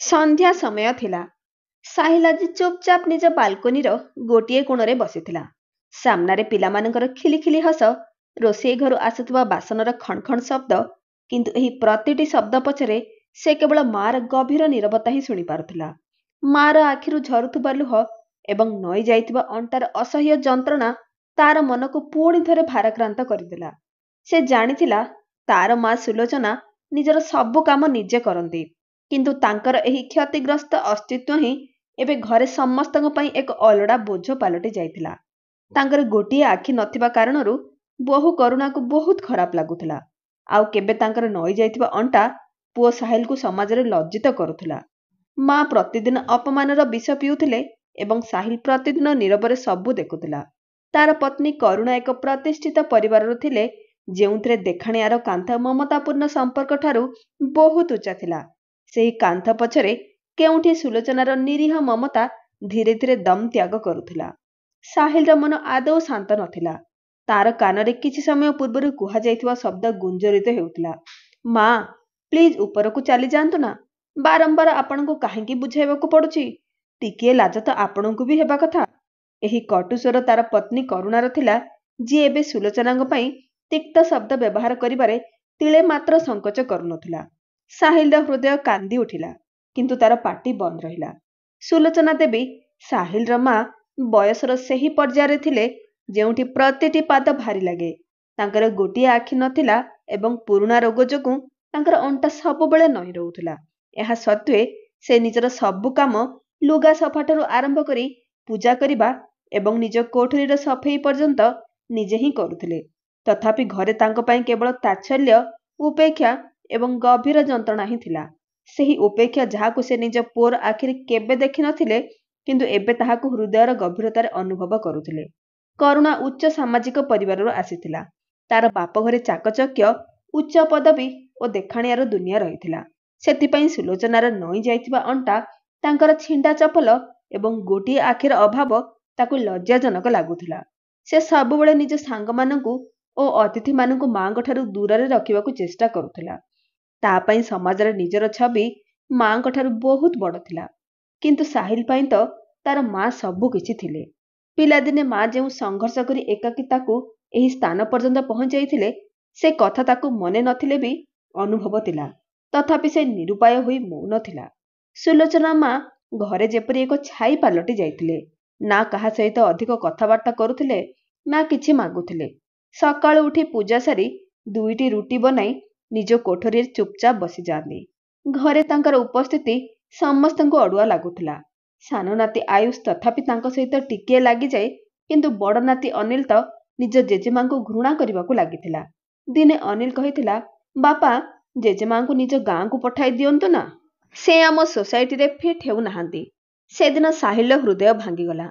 ସନ୍ଧ୍ୟା ସମୟ ଥିଲା। ସାହିଲ ଆଜି ଚୁପଚାପ ନିଜ ବାଲକୋନିର ଗୋଟିଏ କୋଣରେ ବସିଥିଲା। ସାମ୍ନାରେ ପିଲାମାନଙ୍କର ଖିଲିଖିଲି ହସ, ରୋଷେଇ ଘରୁ ଆସୁଥିବା ବାସନର ଖଣ୍ ଖଣ୍ ଶବ୍ଦ। କିନ୍ତୁ ଏହି ପ୍ରତିଟି ଶବ୍ଦ ପଛରେ ସେ କେବଳ ମାର ଗଭୀର ନୀରବତା ହିଁ ଶୁଣିପାରୁଥିଲା। ମାର ଆଖିରୁ ଝରୁଥିବା ଲୁହ ଏବଂ ନଇଁ ଯାଇଥିବା ଅଣ୍ଟାର ଅସହ୍ୟ ଯନ୍ତ୍ରଣା ତାର ମନକୁ ପୁଣି ଥରେ ଭାରାକ୍ରାନ୍ତ କରିଦେଲା। ସେ ଜାଣିଥିଲା ତାର ମା ସୁଲୋଚନା ନିଜର ସବୁ କାମ ନିଜେ କରନ୍ତି, କିନ୍ତୁ ତାଙ୍କର ଏହି କ୍ଷତିଗ୍ରସ୍ତ ଅସ୍ତିତ୍ୱ ହିଁ ଏବେ ଘରେ ସମସ୍ତଙ୍କ ପାଇଁ ଏକ ଅଲୋଡ଼ା ବୋଝ ପାଲଟି ଯାଇଥିଲା। ତାଙ୍କର ଗୋଟିଏ ଆଖି ନଥିବା କାରଣରୁ ବୋହୂ କରୁଣାକୁ ବହୁତ ଖରାପ ଲାଗୁଥିଲା। ଆଉ କେବେ ତାଙ୍କର ନଇଁ ଯାଇଥିବା ଅଣ୍ଟା ପୁଅ ସାହିଲକୁ ସମାଜରେ ଲଜ୍ଜିତ କରୁଥିଲା। ମା ପ୍ରତିଦିନ ଅପମାନର ବିଷ ପିଉଥିଲେ ଏବଂ ସାହିଲ ପ୍ରତିଦିନ ନୀରବରେ ସବୁ ଦେଖୁଥିଲା। ତାର ପତ୍ନୀ କରୁଣା ଏକ ପ୍ରତିଷ୍ଠିତ ପରିବାରରୁ ଥିଲେ, ଯେଉଁଥିରେ ଦେଖାଣିଆର କାନ୍ଥ ମମତାପୂର୍ଣ୍ଣ ସମ୍ପର୍କ ଠାରୁ ବହୁତ ଉଚ୍ଚା ଥିଲା। ସେହି କାନ୍ଥ ପଛରେ କେଉଁଠି ସୁଲୋଚନାର ନିରୀହ ମମତା ଧୀରେ ଧୀରେ ଦମ୍ ତ୍ୟାଗ କରୁଥିଲା। ସାହିଲର ମନ ଆଦୌ ଶାନ୍ତ ନଥିଲା। ତାର କାନରେ କିଛି ସମୟ ପୂର୍ବରୁ କୁହାଯାଇଥିବା ଶବ୍ଦ ଗୁଞ୍ଜରିତ ହେଉଥିଲା। ମା, ପ୍ଲିଜ୍ ଉପରକୁ ଚାଲିଯାଆନ୍ତୁ ନା। ବାରମ୍ବାର ଆପଣଙ୍କୁ କାହିଁକି ବୁଝାଇବାକୁ ପଡୁଛି? ଟିକିଏ ଲାଜ ତ ଆପଣଙ୍କୁ ବି ହେବା କଥା। ଏହି କଟୁ ସ୍ୱର ତାର ପତ୍ନୀ କରୁଣାର ଥିଲା, ଯିଏ ଏବେ ସୁଲୋଚନାଙ୍କ ପାଇଁ ତିକ୍ତ ଶବ୍ଦ ବ୍ୟବହାର କରିବାରେ ତିଳେ ମାତ୍ର ସଂକୋଚ କରୁନଥିଲା। ସାହିଲର ହୃଦୟ କାନ୍ଦି ଉଠିଲା, କିନ୍ତୁ ତାର ପାଟି ବନ୍ଦ ରହିଲା। ସୁଲୋଚନା ଦେବୀ, ସାହିଲର ମା, ବୟସର ସେହି ପର୍ଯ୍ୟାୟରେ ଥିଲେ ଯେଉଁଠି ପ୍ରତିଟି ପାଦ ଭାରି ଲାଗେ। ତାଙ୍କର ଗୋଟିଏ ଆଖି ନଥିଲା ଏବଂ ପୁରୁଣା ରୋଗ ଯୋଗୁଁ ତାଙ୍କର ଅଣ୍ଟା ସବୁବେଳେ ନଇଁ ରହୁଥିଲା। ଏହା ସତ୍ତ୍ୱେ ସେ ନିଜର ସବୁ କାମ, ଲୁଗା ସଫାଠାରୁ ଆରମ୍ଭ କରି ପୂଜା କରିବା ଏବଂ ନିଜ କୋଠରୀର ସଫେଇ ପର୍ଯ୍ୟନ୍ତ ନିଜେ ହିଁ କରୁଥିଲେ। ତଥାପି ଘରେ ତାଙ୍କ ପାଇଁ କେବଳ ତାଚ୍ଛଲ୍ୟ, ଉପେକ୍ଷା ଏବଂ ଗଭୀର ଯନ୍ତ୍ରଣା ହିଁ ଥିଲା। ସେହି ଉପେକ୍ଷା ଯାହାକୁ ସେ ନିଜ ପୁଅର ଆଖିରେ କେବେ ଦେଖିନଥିଲେ, କିନ୍ତୁ ଏବେ ତାହାକୁ ହୃଦୟର ଗଭୀରତାରେ ଅନୁଭବ କରୁଥିଲେ। କରୁଣା ଉଚ୍ଚ ସାମାଜିକ ପରିବାରରୁ ଆସିଥିଲା। ତାର ବାପଘରେ ଚାକଚକ୍ୟ, ଉଚ୍ଚ ପଦବୀ ଓ ଦେଖାଣିଆର ଦୁନିଆ ରହିଥିଲା। ସେଥିପାଇଁ ସୁଲୋଚନାର ନଇଁ ଯାଇଥିବା ଅଣ୍ଟା, ତାଙ୍କର ଛିଣ୍ଡା ଚପଲ ଏବଂ ଗୋଟିଏ ଆଖିର ଅଭାବ ତାକୁ ଲଜ୍ଜାଜନକ ଲାଗୁଥିଲା। ସେ ସବୁବେଳେ ନିଜ ସାଙ୍ଗମାନଙ୍କୁ ଓ ଅତିଥିମାନଙ୍କୁ ମାଙ୍କ ଠାରୁ ଦୂରରେ ରଖିବାକୁ ଚେଷ୍ଟା କରୁଥିଲା। ତା ପାଇଁ ସମାଜରେ ନିଜର ଛବି ମାଙ୍କ ଠାରୁ ବହୁତ ବଡ଼ ଥିଲା। କିନ୍ତୁ ସାହିଲ ପାଇଁ ତ ତାର ମା ସବୁ କିଛି ଥିଲେ। ପିଲାଦିନେ ମା ଯେଉଁ ସଂଘର୍ଷ କରି ଏକାକୀ ତାକୁ ଏହି ସ୍ଥାନ ପର୍ଯ୍ୟନ୍ତ ପହଞ୍ଚାଇଥିଲେ, ସେ କଥା ତାକୁ ମନେ ନଥିଲେ ବି ଅନୁଭବ ଥିଲା। ତଥାପି ସେ ନିରୁପାୟ ହୋଇ ମୌନ ଥିଲା। ସୁଲୋଚନା ମା ଘରେ ଯେପରି ଏକ ଛାଇ ପାଲଟି ଯାଇଥିଲେ। ନା କାହା ସହିତ ଅଧିକ କଥାବାର୍ତ୍ତା କରୁଥିଲେ, ନା କିଛି ମାଗୁଥିଲେ। ସକାଳୁ ଉଠି ପୂଜା ସାରି ଦୁଇଟି ରୁଟି ବନାଇ ନିଜ କୋଠରୀରେ ଚୁପଚାପ ବସିଯାଆନ୍ତି। ଘରେ ତାଙ୍କର ଉପସ୍ଥିତି ସମସ୍ତଙ୍କୁ ଅଡୁଆ ଲାଗୁଥିଲା। ସାନ ନାତି ଆୟୁଷ ତଥାପି ତାଙ୍କ ସହିତ ଟିକିଏ ଲାଗିଯାଏ, କିନ୍ତୁ ବଡ଼ ନାତି ଅନିଲ ତ ନିଜ ଜେଜେମାଙ୍କୁ ଘୃଣା କରିବାକୁ ଲାଗିଥିଲା। ଦିନେ ଅନିଲ କହିଥିଲା, ବାପା, ଜେଜେମାଙ୍କୁ ନିଜ ଗାଁକୁ ପଠାଇ ଦିଅନ୍ତୁ ନା। ସେ ଆମ ସୋସାଇଟିରେ ଫିଟ୍ ହେଉନାହାନ୍ତି। ସେଦିନ ସାହିଲର ହୃଦୟ ଭାଙ୍ଗିଗଲା।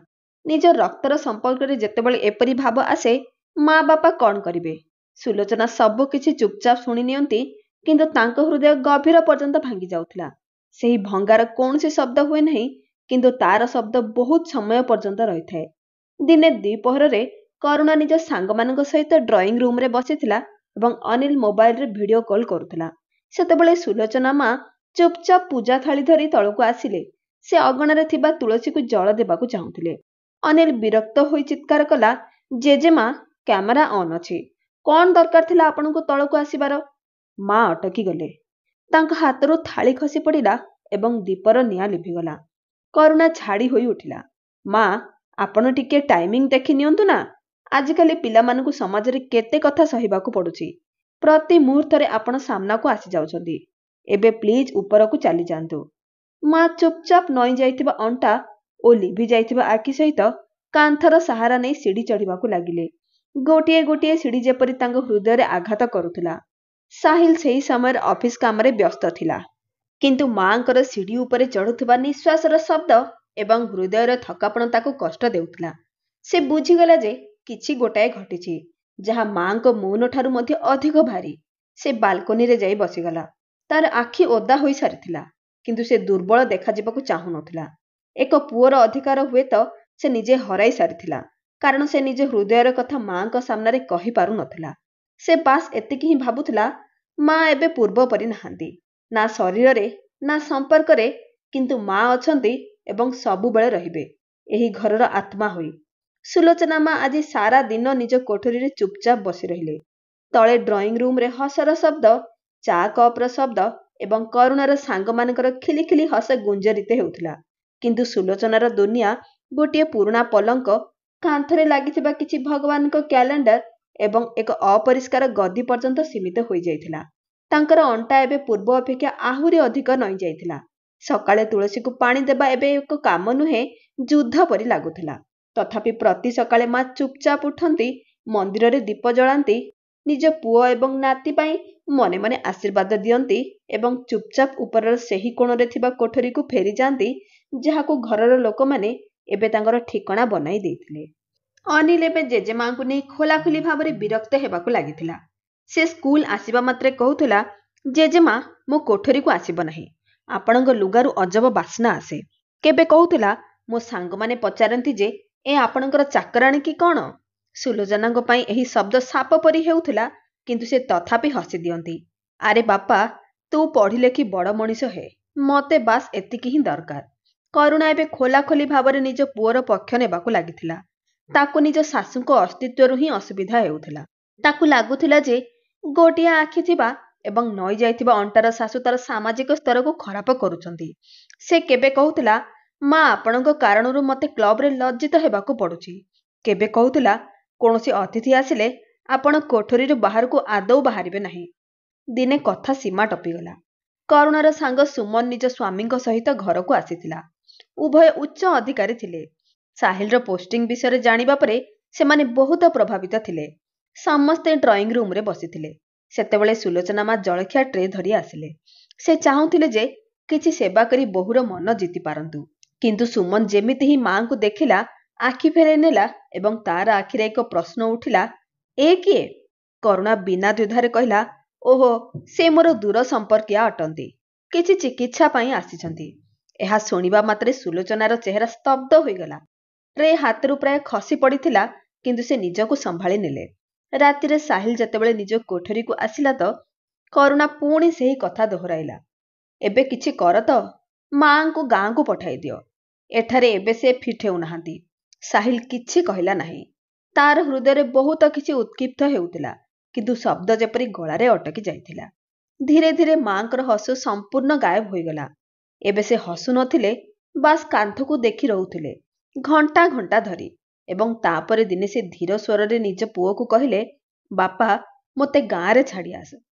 ନିଜ ରକ୍ତର ସମ୍ପର୍କରେ ଯେତେବେଳେ ଏପରି ଭାବ ଆସେ, ମା ବାପା କ'ଣ କରିବେ? ସୁଲୋଚନା ସବୁ କିଛି ଚୁପଚାପ ଶୁଣି ନିଅନ୍ତି, କିନ୍ତୁ ତାଙ୍କ ହୃଦୟ ଗଭୀର ପର୍ଯ୍ୟନ୍ତ ଭାଙ୍ଗି ଯାଉଥିଲା। ସେହି ଭଙ୍ଗାର କୌଣସି ଶବ୍ଦ ହୁଏ ନାହିଁ, କିନ୍ତୁ ତାର ଶବ୍ଦ ବହୁତ ସମୟ ପର୍ଯ୍ୟନ୍ତ ରହିଥାଏ। ଦିନେ ଦ୍ୱିପ୍ରହରରେ କରୁଣା ନିଜ ସାଙ୍ଗମାନଙ୍କ ସହିତ ଡ୍ରଇଂ ରୁମ୍ରେ ବସିଥିଲା ଏବଂ ଅନିଲ ମୋବାଇଲରେ ଭିଡିଓ କଲ୍ କରୁଥିଲା। ସେତେବେଳେ ସୁଲୋଚନା ମା ଚୁପଚାପ ପୂଜା ଥାଳି ଧରି ତଳକୁ ଆସିଲେ। ସେ ଅଗଣାରେ ଥିବା ତୁଳସୀକୁ ଜଳ ଦେବାକୁ ଚାହୁଁଥିଲେ। ଅନିଲ ବିରକ୍ତ ହୋଇ ଚିତ୍କାର କଲା, ଜେଜେମା, କ୍ୟାମେରା ଅନ୍ ଅଛି। କ'ଣ ଦରକାର ଥିଲା ଆପଣଙ୍କୁ ତଳକୁ ଆସିବାର? ମା ଅଟକି ଗଲେ। ତାଙ୍କ ହାତରୁ ଥାଳି ଖସି ପଡ଼ିଲା ଏବଂ ଦୀପର ନିଆଁ ଲିଭିଗଲା। କରୁଣା ଛାଡ଼ି ହୋଇ ଉଠିଲା। ମା, ଆପଣ ଟିକେ ଟାଇମିଂ ଦେଖି ନିଅନ୍ତୁ ନା। ଆଜିକାଲି ପିଲାମାନଙ୍କୁ ସମାଜରେ କେତେ କଥା ସହିବାକୁ ପଡୁଛି। ପ୍ରତି ମୁହୂର୍ତ୍ତରେ ଆପଣ ସାମ୍ନାକୁ ଆସିଯାଉଛନ୍ତି। ଏବେ ପ୍ଲିଜ୍ ଉପରକୁ ଚାଲିଯାଆନ୍ତୁ। ମା ଚୁପଚାପ ନଇଁ ଯାଇଥିବା ଅଣ୍ଟା ଓ ଲିଭି ଯାଇଥିବା ଆଖି ସହିତ କାନ୍ଥର ସାହାରା ନେଇ ସିଡ଼ି ଚଢ଼ିବାକୁ ଲାଗିଲେ। ଗୋଟିଏ ଗୋଟିଏ ସିଡ଼ି ଯେପରି ତାଙ୍କ ହୃଦୟରେ ଆଘାତ କରୁଥିଲା। ସାହିଲ ସେହି ସମୟରେ ଅଫିସ କାମରେ ବ୍ୟସ୍ତ ଥିଲା। କିନ୍ତୁ ମାଙ୍କର ସିଡ଼ି ଉପରେ ଚଢ଼ୁଥିବା ନିଶ୍ୱାସର ଶବ୍ଦ ଏବଂ ହୃଦୟର ଥକାପଣ ତାକୁ କଷ୍ଟ ଦେଉଥିଲା। ସେ ବୁଝିଗଲା ଯେ କିଛି ଗୋଟାଏ ଘଟିଛି, ଯାହା ମାଙ୍କ ମୌନ ଠାରୁ ମଧ୍ୟ ଅଧିକ ଭାରୀ। ସେ ବାଲକୋନିରେ ଯାଇ ବସିଗଲା। ତାର ଆଖି ଓଦା ହୋଇ ସାରିଥିଲା, କିନ୍ତୁ ସେ ଦୁର୍ବଳ ଦେଖାଯିବାକୁ ଚାହୁଁନଥିଲା। ଏକ ପୁଅର ଅଧିକାର ହୁଏତ ସେ ନିଜେ ହରାଇ ସାରିଥିଲା, କାରଣ ସେ ନିଜ ହୃଦୟର କଥା ମାଙ୍କ ସାମ୍ନାରେ କହିପାରୁନଥିଲା। ସେ ବାସ୍ ଏତିକି ହିଁ ଭାବୁଥିଲା, ମା ଏବେ ପୂର୍ବ ପରି ନାହାନ୍ତି। ନା ଶରୀରରେ, ନା ସମ୍ପର୍କରେ, କିନ୍ତୁ ମା ଅଛନ୍ତି ଏବଂ ସବୁବେଳେ ରହିବେ ଏହି ଘରର ଆତ୍ମା ହୋଇ। ସୁଲୋଚନା ମା ଆଜି ସାରା ଦିନ ନିଜ କୋଠରୀରେ ଚୁପଚାପ ବସି ରହିଲେ। ତଳେ ଡ୍ରଇଂ ରୁମ୍ରେ ହସର ଶବ୍ଦ, ଚା କପ୍ର ଶବ୍ଦ ଏବଂ କରୁଣାର ସାଙ୍ଗମାନଙ୍କର ଖିଲିଖିଲି ହସ ଗୁଞ୍ଜରିତ ହେଉଥିଲା। କିନ୍ତୁ ସୁଲୋଚନାର ଦୁନିଆ ଗୋଟିଏ ପୁରୁଣା ପଲଙ୍କ, କାନ୍ଥରେ ଲାଗିଥିବା କିଛି ଭଗବାନଙ୍କ କ୍ୟାଲେଣ୍ଡର ଏବଂ ଏକ ଅପରିଷ୍କାର ଗଦି ପର୍ଯ୍ୟନ୍ତ ସୀମିତ ହୋଇଯାଇଥିଲା। ତାଙ୍କର ଅଣ୍ଟା ଏବେ ପୂର୍ବ ଅପେକ୍ଷା ଆହୁରି ଅଧିକ ନଇଁଯାଇଥିଲା। ସକାଳେ ତୁଳସୀକୁ ପାଣି ଦେବା ଏବେ ଏକ କାମ ନୁହେଁ, ଯୁଦ୍ଧ ପରି ଲାଗୁଥିଲା। ତଥାପି ପ୍ରତି ସକାଳେ ମା ଚୁପଚାପ ଉଠନ୍ତି, ମନ୍ଦିରରେ ଦୀପ ଜଳାନ୍ତି, ନିଜ ପୁଅ ଏବଂ ନାତି ପାଇଁ ମନେ ମନେ ଆଶୀର୍ବାଦ ଦିଅନ୍ତି ଏବଂ ଚୁପଚାପ ଉପରର ସେହି କୋଣରେ ଥିବା କୋଠରୀକୁ ଫେରିଯାଆନ୍ତି ଯାହାକୁ ଘରର ଲୋକମାନେ ଏବେ ତାଙ୍କର ଠିକଣା ବନାଇ ଦେଇଥିଲେ। ଅନିଲ ଏବେ ଜେଜେମାଙ୍କୁ ନେଇ ଖୋଲାଖୋଲି ଭାବରେ ବିରକ୍ତ ହେବାକୁ ଲାଗିଥିଲା। ସେ ସ୍କୁଲ ଆସିବା ମାତ୍ରେ କହୁଥିଲା, ଜେଜେମା, ମୋ କୋଠରୀକୁ ଆସିବ ନାହିଁ। ଆପଣଙ୍କ ଲୁଗାରୁ ଅଜବ ବାସ୍ନା ଆସେ। କେବେ କହୁଥିଲା, ମୋ ସାଙ୍ଗମାନେ ପଚାରନ୍ତି ଯେ ଏ ଆପଣଙ୍କର ଚାକରାଣୀ କି କ'ଣ? ସୁଲୋଚନାଙ୍କ ପାଇଁ ଏହି ଶବ୍ଦ ସାପ ପରି ହେଉଥିଲା, କିନ୍ତୁ ସେ ତଥାପି ହସି ଦିଅନ୍ତି। ଆରେ ବାପା, ତୁ ପଢ଼ିଲେଖି ବଡ଼ ମଣିଷ ହେ, ମତେ ବାସ୍ ଏତିକି ହିଁ ଦରକାର। କରୁଣା ଏବେ ଖୋଲାଖୋଲି ଭାବରେ ନିଜ ପୁଅର ପକ୍ଷ ନେବାକୁ ଲାଗିଥିଲା। ତାକୁ ନିଜ ଶାଶୁଙ୍କ ଅସ୍ତିତ୍ୱରୁ ହିଁ ଅସୁବିଧା ହେଉଥିଲା। ତାକୁ ଲାଗୁଥିଲା ଯେ ଗୋଟିଏ ଆଖି ଥିବା ଏବଂ ନଇ ଯାଇଥିବା ଅଣ୍ଟାର ଶାଶୁ ତାର ସାମାଜିକ ସ୍ତରକୁ ଖରାପ କରୁଛନ୍ତି। ସେ କେବେ କହୁଥିଲା, ମା, ଆପଣଙ୍କ କାରଣରୁ ମୋତେ କ୍ଲବରେ ଲଜ୍ଜିତ ହେବାକୁ ପଡ଼ୁଛି। କେବେ କହୁଥିଲା, କୌଣସି ଅତିଥି ଆସିଲେ ଆପଣ କୋଠରୀରୁ ବାହାରକୁ ଆଦୌ ବାହାରିବେ ନାହିଁ। ଦିନେ କଥା ସୀମା ଟପିଗଲା। କରୁଣାର ସାଙ୍ଗ ସୁମନ ନିଜ ସ୍ୱାମୀଙ୍କ ସହିତ ଘରକୁ ଆସିଥିଲା। ଉଭୟ ଉଚ୍ଚ ଅଧିକାରୀ ଥିଲେ। ସାହିଲର ପୋଷ୍ଟିଂ ବିଷୟରେ ଜାଣିବା ପରେ ସେମାନେ ବହୁତ ପ୍ରଭାବିତ ଥିଲେ। ସମସ୍ତେ ଡ୍ରଇଂ ରୁମ୍ରେ ବସିଥିଲେ। ସେତେବେଳେ ସୁଲୋଚନା ମା ଜଳଖିଆ ଟ୍ରେ ଧରି ଆସିଲେ। ସେ ଚାହୁଁଥିଲେ ଯେ କିଛି ସେବା କରି ବୋହୂର ମନ ଜିତି ପାରନ୍ତୁ। କିନ୍ତୁ ସୁମନ ଯେମିତି ହିଁ ମାଙ୍କୁ ଦେଖିଲା, ଆଖି ଫେରାଇ ନେଲା ଏବଂ ତାର ଆଖିରେ ଏକ ପ୍ରଶ୍ନ ଉଠିଲା, ଏ କିଏ? କରୁଣା ବିନା ଦ୍ୱିଧାରେ କହିଲା, ଓହୋ, ସେ ମୋର ଦୂର ସମ୍ପର୍କୀୟା ଅଟନ୍ତି। କିଛି ଚିକିତ୍ସା ପାଇଁ ଆସିଛନ୍ତି। ଏହା ଶୁଣିବା ମାତ୍ରେ ସୁଲୋଚନାର ଚେହେରା ସ୍ତବ୍ଧ ହୋଇଗଲା। ଟ୍ରେ ହାତରୁ ପ୍ରାୟ ଖସି ପଡ଼ିଥିଲା, କିନ୍ତୁ ସେ ନିଜକୁ ସମ୍ଭାଳି ନେଲେ। ରାତିରେ ସାହିଲ ଯେତେବେଳେ ନିଜ କୋଠରୀକୁ ଆସିଲା ତ କରୁଣା ପୁଣି ସେହି କଥା ଦୋହରାଇଲା, ଏବେ କିଛି କର ତ, ମାଙ୍କୁ ଗାଁକୁ ପଠାଇ ଦିଅ। ଏଠାରେ ଏବେ ସେ ଫିଟ୍ ହେଉନାହାନ୍ତି। ସାହିଲ କିଛି କହିଲା ନାହିଁ। ତାର ହୃଦୟରେ ବହୁତ କିଛି ଉତ୍କ୍ଷିପ୍ତ ହେଉଥିଲା, କିନ୍ତୁ ଶବ୍ଦ ଯେପରି ଗଳାରେ ଅଟକି ଯାଇଥିଲା। ଧୀରେ ଧୀରେ ମାଙ୍କର ହସ ସମ୍ପୂର୍ଣ୍ଣ ଗାୟବ ହୋଇଗଲା। ଏବେ ସେ ହସୁ ନଥିଲେ, ବାସ୍ କାନ୍ଥକୁ ଦେଖି ରହୁଥିଲେ ଘଣ୍ଟା ଘଣ୍ଟା ଧରି। ଏବଂ ତାପରେ ଦିନେ ସେ ଧୀର ସ୍ୱରରେ ନିଜ ପୁଅକୁ କହିଲେ, ବାପା, ମୋତେ ଗାଁରେ ଛାଡ଼ି ଆସ।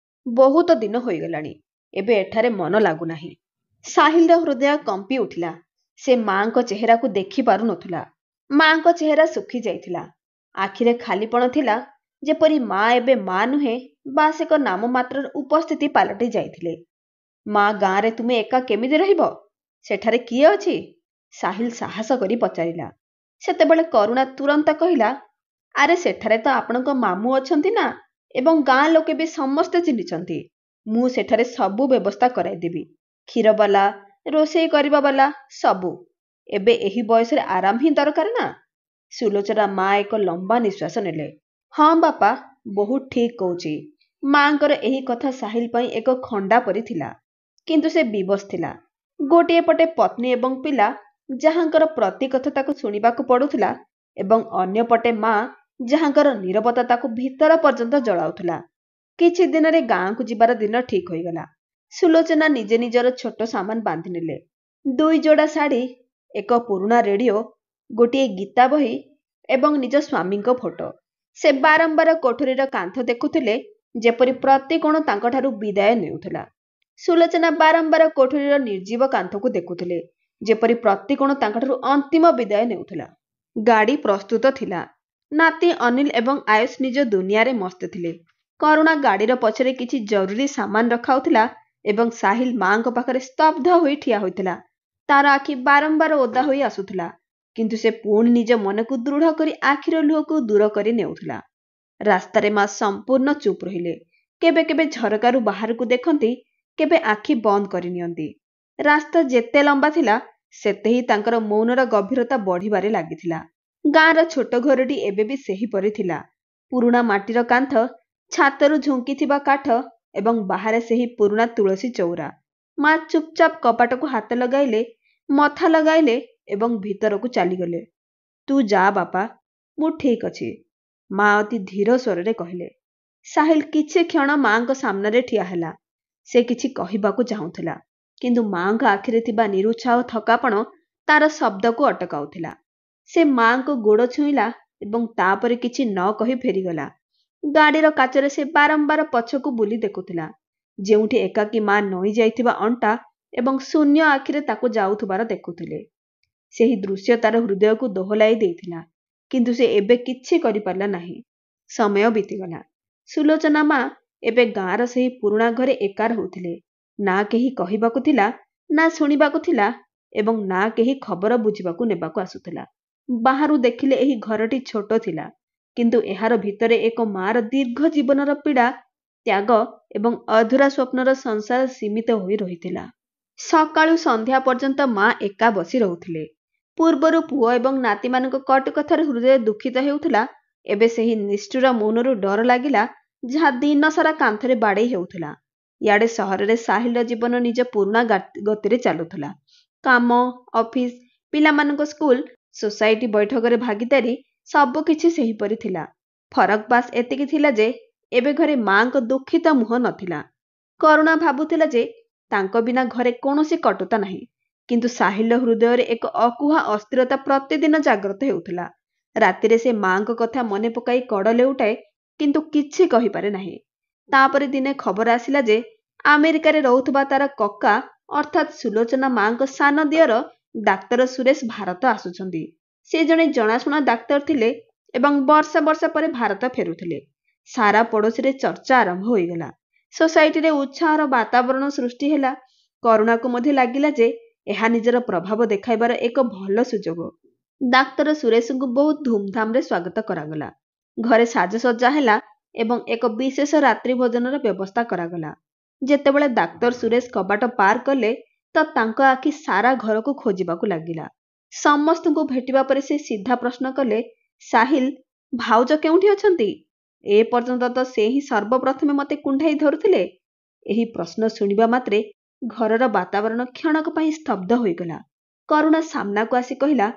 ବହୁତ ଦିନ ହୋଇଗଲାଣି, ଏବେ ଏଠାରେ ମନ ଲାଗୁନାହିଁ। ସାହିଲର ହୃଦୟ କମ୍ପି ଉଠିଲା। ସେ ମାଙ୍କ ଚେହେରାକୁ ଦେଖି ପାରୁନଥିଲା। ମାଙ୍କ ଚେହେରା ଶୁଖି ଯାଇଥିଲା। ଆଖିରେ ଖାଲିପଣ ଥିଲା, ଯେପରି ମା ଏବେ ମା ନୁହେଁ, ବାସ୍ ଏକ ନାମମାତ୍ରର ଉପସ୍ଥିତି ପାଲଟି ଯାଇଥିଲେ। ମା, ଗାଁରେ ତୁମେ ଏକା କେମିତି ରହିବ? ସେଠାରେ କିଏ ଅଛି? ସାହିଲ ସାହସ କରି ପଚାରିଲା। ସେତେବେଳେ କରୁଣା ତୁରନ୍ତ କହିଲା, ଆରେ ସେଠାରେ ତ ଆପଣଙ୍କ ମାମୁଁ ଅଛନ୍ତି ନା, ଏବଂ ଗାଁ ଲୋକେ ବି ସମସ୍ତେ ଚିହ୍ନିଛନ୍ତି। ମୁଁ ସେଠାରେ ସବୁ ବ୍ୟବସ୍ଥା କରାଇଦେବି। କ୍ଷୀରବାଲା, ରୋଷେଇ କରିବା ବାଲା, ସବୁ। ଏବେ ଏହି ବୟସରେ ଆରାମ ହିଁ ଦରକାର ନା। ସୁଲୋଚନା ମା ଏକ ଲମ୍ବା ନିଶ୍ୱାସ ନେଲେ। ହଁ ବାପା, ବହୁତ ଠିକ୍ କହୁଛି। ମାଙ୍କର ଏହି କଥା ସାହିଲ ପାଇଁ ଏକ ଖଣ୍ଡା ପରି ଥିଲା। କିନ୍ତୁ ସେ ବିବଶ ଥିଲା। ଗୋଟିଏ ପଟେ ପତ୍ନୀ ଏବଂ ପିଲା, ଯାହାଙ୍କର ପ୍ରତି କଥା ତାକୁ ଶୁଣିବାକୁ ପଡ଼ୁଥିଲା, ଏବଂ ଅନ୍ୟପଟେ ମା, ଯାହାଙ୍କର ନୀରବତା ତାକୁ ଭିତର ପର୍ଯ୍ୟନ୍ତ ଜଳାଉଥିଲା। କିଛି ଦିନରେ ଗାଁକୁ ଯିବାର ଦିନ ଠିକ୍ ହୋଇଗଲା। ସୁଲୋଚନା ନିଜେ ନିଜର ଛୋଟ ସାମାନ ବାନ୍ଧି ନେଲେ। 2 ଯୋଡ଼ା ଶାଢ଼ୀ, ଏକ ପୁରୁଣା ରେଡ଼ିଓ, ଗୋଟିଏ ଗୀତା ବହି ଏବଂ ନିଜ ସ୍ୱାମୀଙ୍କ ଫଟୋ। ସେ ବାରମ୍ବାର କୋଠରୀର କାନ୍ଥ ଦେଖୁଥିଲେ, ଯେପରି ପ୍ରତି କୋଣ ତାଙ୍କଠାରୁ ବିଦାୟ ନେଉଥିଲା। ସୁଲୋଚନା ବାରମ୍ବାର କୋଠରୀର ନିର୍ଜୀବ କାନ୍ଥକୁ ଦେଖୁଥିଲେ, ଯେପରି ପ୍ରତି କୋଣ ତାଙ୍କଠାରୁ ଅନ୍ତିମ ବିଦାୟ ନେଉଥିଲା। ଗାଡ଼ି ପ୍ରସ୍ତୁତ ଥିଲା। ନାତି ଅନିଲ ଏବଂ ଆୟୁଷ ନିଜ ଦୁନିଆରେ ମସ୍ତ ଥିଲେ। କରୁଣା ଗାଡ଼ିର ପଛରେ କିଛି ଜରୁରୀ ସାମାନ ରଖାଉଥିଲା ଏବଂ ସାହିଲ ମାଙ୍କ ପାଖରେ ସ୍ତବ୍ଧ ହୋଇ ଠିଆ ହୋଇଥିଲା। ତାର ଆଖି ବାରମ୍ବାର ଓଦା ହୋଇ ଆସୁଥିଲା, କିନ୍ତୁ ସେ ପୁଣି ନିଜ ମନକୁ ଦୃଢ଼ କରି ଆଖିର ଲୁହକୁ ଦୂର କରି ନେଉଥିଲା। ରାସ୍ତାରେ ମା ସମ୍ପୂର୍ଣ୍ଣ ଚୁପ୍ ରହିଲେ। କେବେ କେବେ ଝରକାରୁ ବାହାରକୁ ଦେଖନ୍ତି, କେବେ ଆଖି ବନ୍ଦ କରିନିଅନ୍ତି। ରାସ୍ତା ଯେତେ ଲମ୍ବା ଥିଲା, ସେତେ ହିଁ ତାଙ୍କର ମୌନର ଗଭୀରତା ବଢ଼ିବାରେ ଲାଗିଥିଲା। ଗାଁର ଛୋଟ ଘରଟି ଏବେ ବି ସେହିପରି ଥିଲା। ପୁରୁଣା ମାଟିର କାନ୍ଥ, ଛାତରୁ ଝୁଙ୍କିଥିବା କାଠ ଏବଂ ବାହାରେ ସେହି ପୁରୁଣା ତୁଳସୀ ଚଉରା। ମା ଚୁପଚାପ କବାଟକୁ ହାତ ଲଗାଇଲେ, ମଥା ଲଗାଇଲେ ଏବଂ ଭିତରକୁ ଚାଲିଗଲେ। ତୁ ଯା ବାପା, ମୁଁ ଠିକ୍ ଅଛି, ମା ଅତି ଧୀର ସ୍ୱରରେ କହିଲେ। ସାହିଲ କିଛି କ୍ଷଣ ମାଙ୍କ ସାମ୍ନାରେ ଠିଆ ହେଲା। ସେ କିଛି କହିବାକୁ ଚାହୁଁଥିଲା, କିନ୍ତୁ ମାଙ୍କ ଆଖିରେ ଥିବା ନିରୁତ୍ସାହ ଥକାପଣ ତାର ଶବ୍ଦକୁ ଅଟକାଉଥିଲା। ସେ ମାଙ୍କ ଗୋଡ଼ ଛୁଇଁଲା ଏବଂ ତାପରେ କିଛି ନ କହି ଫେରିଗଲା। ଗାଡ଼ିର କାଚରେ ସେ ବାରମ୍ବାର ପଛକୁ ବୁଲି ଦେଖୁଥିଲା, ଯେଉଁଠି ଏକାକୀ ମା ନଇଁ ଯାଇଥିବା ଅଣ୍ଟା ଏବଂ ଶୂନ୍ୟ ଆଖିରେ ତାକୁ ଯାଉଥିବାର ଦେଖୁଥିଲେ। ସେହି ଦୃଶ୍ୟ ତାର ହୃଦୟକୁ ଦୋହଲାଇ ଦେଇଥିଲା, କିନ୍ତୁ ସେ ଏବେ କିଛି କରିପାରିଲା ନାହିଁ। ସମୟ ବିତିଗଲା। ସୁଲୋଚନା ମା ଏବେ ଗାଁର ସେହି ପୁରୁଣା ଘରେ ଏକା ରହୁଥିଲେ। ନା କେହି କହିବାକୁ ଥିଲା, ନା ଶୁଣିବାକୁ ଥିଲା ଏବଂ ନା କେହି ଖବର ବୁଝିବାକୁ ନେବାକୁ ଆସୁଥିଲା। ବାହାରୁ ଦେଖିଲେ ଏହି ଘରଟି ଛୋଟ ଥିଲା, କିନ୍ତୁ ଏହାର ଭିତରେ ଏକ ମାର ଦୀର୍ଘ ଜୀବନର ପୀଡ଼ା, ତ୍ୟାଗ ଏବଂ ଅଧୁରା ସ୍ୱପ୍ନର ସଂସାର ସୀମିତ ହୋଇ ରହିଥିଲା। ସକାଳୁ ସନ୍ଧ୍ୟା ପର୍ଯ୍ୟନ୍ତ ମା ଏକା ବସି ରହୁଥିଲେ। ପୂର୍ବରୁ ପୁଅ ଏବଂ ନାତିମାନଙ୍କ କଟୁ କଥାରେ ହୃଦୟ ଦୁଃଖିତ ହେଉଥିଲା, ଏବେ ସେହି ନିଷ୍ଠୁର ମୌନରୁ ଡର ଲାଗିଲା, ଯାହା ଦିନସାରା କାନ୍ଥରେ ବାଡ଼େଇ ହେଉଥିଲା। ଇଆଡ଼େ ସହରରେ ସାହିଲର ଜୀବନ ନିଜ ପୁରୁଣା ଗତିରେ ଚାଲୁଥିଲା। କାମ, ଅଫିସ, ପିଲାମାନଙ୍କ ସ୍କୁଲ, ସୋସାଇଟି ବୈଠକରେ ଭାଗିଦାରୀ, ସବୁକିଛି ସେହିପରି ଥିଲା। ଫରକ ବାସ୍ ଏତିକି ଥିଲା ଯେ ଏବେ ଘରେ ମାଙ୍କ ଦୁଃଖିତ ମୁହଁ ନଥିଲା। କରୁଣା ଭାବୁଥିଲା ଯେ ତାଙ୍କ ବିନା ଘରେ କୌଣସି କଟୁତା ନାହିଁ, କିନ୍ତୁ ସାହିଲର ହୃଦୟରେ ଏକ ଅକୁହା ଅସ୍ଥିରତା ପ୍ରତିଦିନ ଜାଗ୍ରତ ହେଉଥିଲା। ରାତିରେ ସେ ମାଙ୍କ କଥା ମନେ ପକାଇ କଡ଼ ଲେଉଟାଏ, କିନ୍ତୁ କିଛି କହିପାରେ ନାହିଁ। ତାପରେ ଦିନେ ଖବର ଆସିଲା ଯେ ଆମେରିକାରେ ରହୁଥିବା ତାର କକା ଅର୍ଥାତ୍ ସୁଲୋଚନା ମାଙ୍କ ସାନ ଦିଅର ଡାକ୍ତର ସୁରେଶ ଭାରତ ଆସୁଛନ୍ତି। ସେ ଜଣେ ଜଣାଶୁଣା ଡାକ୍ତର ଥିଲେ ଏବଂ ବର୍ଷ ବର୍ଷ ପରେ ଭାରତ ଫେରୁଥିଲେ। ସାରା ପଡ଼ୋଶୀରେ ଚର୍ଚ୍ଚା ଆରମ୍ଭ ହୋଇଗଲା। ସୋସାଇଟିରେ ଉତ୍ସାହର ବାତାବରଣ ସୃଷ୍ଟି ହେଲା। କରୁଣାକୁ ମଧ୍ୟ ଲାଗିଲା ଯେ ଏହା ନିଜର ପ୍ରଭାବ ଦେଖାଇବାର ଏକ ଭଲ ସୁଯୋଗ। ଡାକ୍ତର ସୁରେଶଙ୍କୁ ବହୁତ ଧୁମଧାମରେ ସ୍ୱାଗତ କରାଗଲା। ଘରେ ସାଜସଜ୍ଜା ହେଲା ଏବଂ ଏକ ବିଶେଷ ରାତ୍ରି ଭୋଜନର ବ୍ୟବସ୍ଥା କରାଗଲା। ଯେତେବେଳେ ଡାକ୍ତର ସୁରେଶ କବାଟ ପାର କଲେ, ତ ତାଙ୍କ ଆଖି ସାରା ଘରକୁ ଖୋଜିବାକୁ ଲାଗିଲା। ସମସ୍ତଙ୍କୁ ଭେଟିବା ପରେ ସେ ସିଧା ପ୍ରଶ୍ନ କଲେ, ସାହିଲ, ଭାଉଜ କେଉଁଠି ଅଛନ୍ତି? ଏ ପର୍ଯ୍ୟନ୍ତ ତ ସେ ହିଁ ସର୍ବପ୍ରଥମେ ମୋତେ କୁଣ୍ଢାଇ ଧରୁଥିଲେ। ଏହି ପ୍ରଶ୍ନ ଶୁଣିବା ମାତ୍ରେ ଘରର ବାତାବରଣ କ୍ଷଣକ ପାଇଁ ସ୍ତବ୍ଧ ହୋଇଗଲା। କରୁଣା ସାମ୍ନାକୁ ଆସି କହିଲା,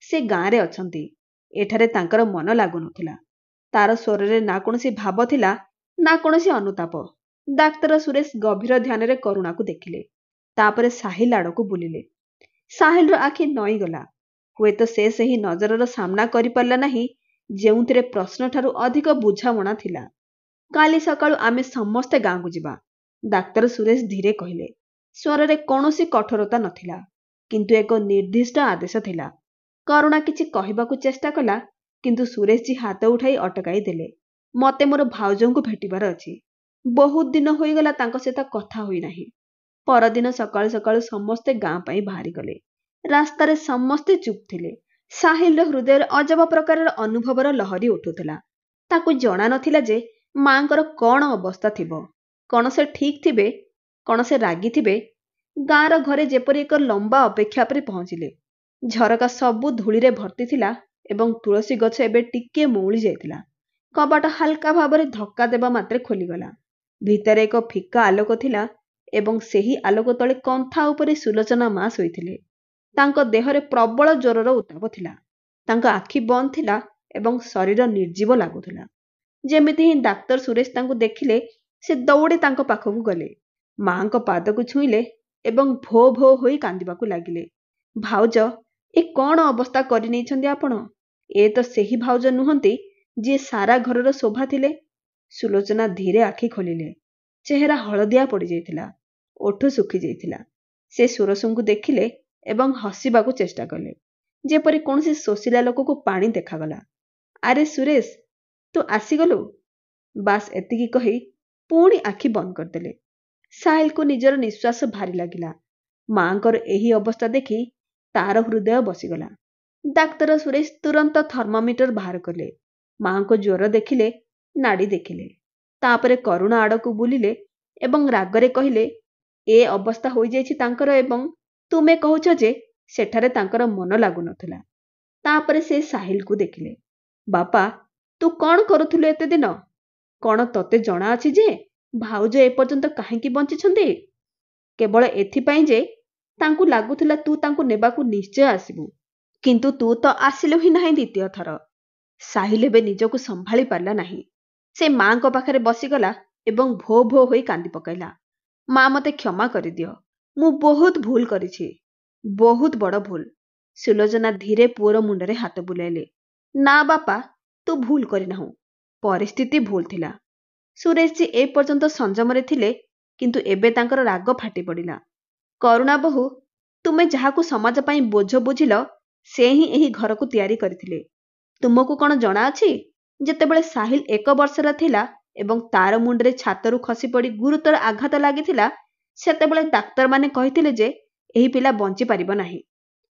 ସେ ଗାଁରେ ଅଛନ୍ତି। ଏଠାରେ ତାଙ୍କର ମନ ଲାଗୁନଥିଲା। ତାର ସ୍ୱରରେ ନା କୌଣସି ଭାବ ଥିଲା, ନା କୌଣସି ଅନୁତାପ। ଡାକ୍ତର ସୁରେଶ ଗଭୀର ଧ୍ୟାନରେ କରୁଣାକୁ ଦେଖିଲେ, ତାପରେ ସାହିଲ ଆଡ଼କୁ ବୁଲିଲେ। ସାହିଲର ଆଖି ନଇଁଗଲା। ହୁଏତ ସେ ସେହି ନଜରର ସାମ୍ନା କରିପାରିଲା ନାହିଁ, ଯେଉଁଥିରେ ପ୍ରଶ୍ନଠାରୁ ଅଧିକ ବୁଝାମଣା ଥିଲା। କାଲି ସକାଳୁ ଆମେ ସମସ୍ତେ ଗାଁକୁ ଯିବା, ଡାକ୍ତର ସୁରେଶ ଧୀରେ କହିଲେ। ସ୍ୱରରେ କୌଣସି କଠୋରତା ନଥିଲା, କିନ୍ତୁ ଏକ ନିର୍ଦ୍ଦିଷ୍ଟ ଆଦେଶ ଥିଲା। କରୁଣା କିଛି କହିବାକୁ ଚେଷ୍ଟା କଲା, କିନ୍ତୁ ସୁରେଶଜୀ ହାତ ଉଠାଇ ଅଟକାଇ ଦେଲେ। ମୋତେ ମୋର ଭାଉଜଙ୍କୁ ଭେଟିବାର ଅଛି। ବହୁତ ଦିନ ହୋଇଗଲା ତାଙ୍କ ସହିତ କଥା ହୋଇନାହିଁ। ପରଦିନ ସକାଳୁ ସକାଳୁ ସମସ୍ତେ ଗାଁ ପାଇଁ ବାହାରିଗଲେ। ରାସ୍ତାରେ ସମସ୍ତେ ଚୁପ୍ ଥିଲେ। ସାହିଲର ହୃଦୟରେ ଅଜବ ପ୍ରକାରର ଅନୁଭବର ଲହରୀ ଉଠୁଥିଲା। ତାକୁ ଜଣା ନଥିଲା ଯେ ମାଙ୍କର କ'ଣ ଅବସ୍ଥା ଥିବ। କ'ଣ ସେ ଠିକ୍ ଥିବେ, କ'ଣ ସେ ରାଗିଥିବେ। ଗାଁର ଘରେ ଯେପରି ଏକ ଲମ୍ବା ଅପେକ୍ଷା ପରେ ପହଞ୍ଚିଲେ। ଝରକା ସବୁ ଧୂଳିରେ ଭର୍ତ୍ତି ଥିଲା ଏବଂ ତୁଳସୀ ଗଛ ଏବେ ଟିକିଏ ମଉଳି ଯାଇଥିଲା। କବାଟ ହାଲକା ଭାବରେ ଧକ୍କା ଦେବା ମାତ୍ରେ ଖୋଲିଗଲା। ଭିତରେ ଏକ ଫିକା ଆଲୋକ ଥିଲା ଏବଂ ସେହି ଆଲୋକ ତଳେ କନ୍ଥା ଉପରେ ସୁଲୋଚନା ମା ଶୋଇଥିଲେ। ତାଙ୍କ ଦେହରେ ପ୍ରବଳ ଜ୍ୱରର ଉତ୍ତାପ ଥିଲା। ତାଙ୍କ ଆଖି ବନ୍ଦ ଥିଲା ଏବଂ ଶରୀର ନିର୍ଜୀବ ଲାଗୁଥିଲା। ଯେମିତି ହିଁ ଡାକ୍ତର ସୁରେଶ ତାଙ୍କୁ ଦେଖିଲେ, ସେ ଦୌଡ଼ି ତାଙ୍କ ପାଖକୁ ଗଲେ। ମାଙ୍କ ପାଦକୁ ଛୁଇଁଲେ ଏବଂ ଭୋ ଭୋ ହୋଇ କାନ୍ଦିବାକୁ ଲାଗିଲେ। ଭାଉଜ, ଏ କ'ଣ ଅବସ୍ଥା କରିନେଇଛନ୍ତି ଆପଣ? ଏ ତ ସେହି ଭାଉଜ ନୁହନ୍ତି ଯିଏ ସାରା ଘରର ଶୋଭା ଥିଲେ। ସୁଲୋଚନା ଧୀରେ ଆଖି ଖୋଲିଲେ। ଚେହେରା ହଳଦିଆ ପଡ଼ିଯାଇଥିଲା, ଓଠ ଶୁଖିଯାଇଥିଲା। ସେ ସୁରେଶଙ୍କୁ ଦେଖିଲେ ଏବଂ ହସିବାକୁ ଚେଷ୍ଟା କଲେ, ଯେପରି କୌଣସି ଶୋଷିଲା ଲୋକକୁ ପାଣି ଦେଖାଗଲା। ଆରେ ସୁରେଶ, ତୁ ଆସିଗଲୁ। ବାସ୍ ଏତିକି କହି ପୁଣି ଆଖି ବନ୍ଦ କରିଦେଲେ। ସାହିଲକୁ ନିଜର ନିଶ୍ୱାସ ଭାରି ଲାଗିଲା। ମାଙ୍କର ଏହି ଅବସ୍ଥା ଦେଖି ତାର ହୃଦୟ ବସିଗଲା। ଡାକ୍ତର ସୁରେଶ ତୁରନ୍ତ ଥର୍ମୋମିଟର ବାହାର କଲେ। ମାଙ୍କ ଜ୍ୱର ଦେଖିଲେ, ନାଡ଼ି ଦେଖିଲେ। ତାପରେ କରୁଣା ଆଡ଼କୁ ବୁଲିଲେ ଏବଂ ରାଗରେ କହିଲେ, ଏ ଅବସ୍ଥା ହୋଇଯାଇଛି ତାଙ୍କର ଏବଂ ତୁମେ କହୁଛ ଯେ ସେଠାରେ ତାଙ୍କର ମନ ଲାଗୁନଥିଲା। ତାପରେ ସେ ସାହିଲକୁ ଦେଖିଲେ। ବାପା, ତୁ କ'ଣ କରୁଥିଲୁ ଏତେ ଦିନ? କ'ଣ ତୋତେ ଜଣାଅଛି ଯେ ଭାଉଜ ଏପର୍ଯ୍ୟନ୍ତ କାହିଁକି ବଞ୍ଚିଛନ୍ତି? କେବଳ ଏଥିପାଇଁ ଯେ ତାଙ୍କୁ ଲାଗୁଥିଲା ତୁ ତାଙ୍କୁ ନେବାକୁ ନିଶ୍ଚୟ ଆସିବୁ। କିନ୍ତୁ ତୁ ତ ଆସିଲୁ ହିଁ ନାହିଁ ଦ୍ୱିତୀୟ ଥର। ସାହିଲ ଏବେ ନିଜକୁ ସମ୍ଭାଳି ପାରିଲା ନାହିଁ। ସେ ମାଙ୍କ ପାଖରେ ବସିଗଲା ଏବଂ ଭୋ ଭୋ ହୋଇ କାନ୍ଦି ପକାଇଲା। ମା, ମତେ କ୍ଷମା କରିଦିଅ। ମୁଁ ବହୁତ ଭୁଲ କରିଛି, ବହୁତ ବଡ଼ ଭୁଲ। ସୁଲୋଚନା ଧୀରେ ପୁଅର ମୁଣ୍ଡରେ ହାତ ବୁଲାଇଲେ। ନା ବାପା, ତୁ ଭୁଲ କରିନାହୁଁ। ପରିସ୍ଥିତି ଭୁଲ ଥିଲା। ସୁରେଶଜୀ ଏ ପର୍ଯ୍ୟନ୍ତ ସଂଯମରେ ଥିଲେ, କିନ୍ତୁ ଏବେ ତାଙ୍କର ରାଗ ଫାଟି ପଡ଼ିଲା। କରୁଣା ବୋହୂ, ତୁମେ ଯାହାକୁ ସମାଜ ପାଇଁ ବୋଝ ବୁଝିଲ, ସେ ହିଁ ଏହି ଘରକୁ ତିଆରି କରିଥିଲେ। ତୁମକୁ କ'ଣ ଜଣାଅଛି, ଯେତେବେଳେ ସାହିଲ 1 ବର୍ଷର ଥିଲା ଏବଂ ତାର ମୁଣ୍ଡରେ ଛାତରୁ ଖସିପଡ଼ି ଗୁରୁତର ଆଘାତ ଲାଗିଥିଲା, ସେତେବେଳେ ଡାକ୍ତରମାନେ କହିଥିଲେ ଯେ ଏହି ପିଲା ବଞ୍ଚିପାରିବ ନାହିଁ।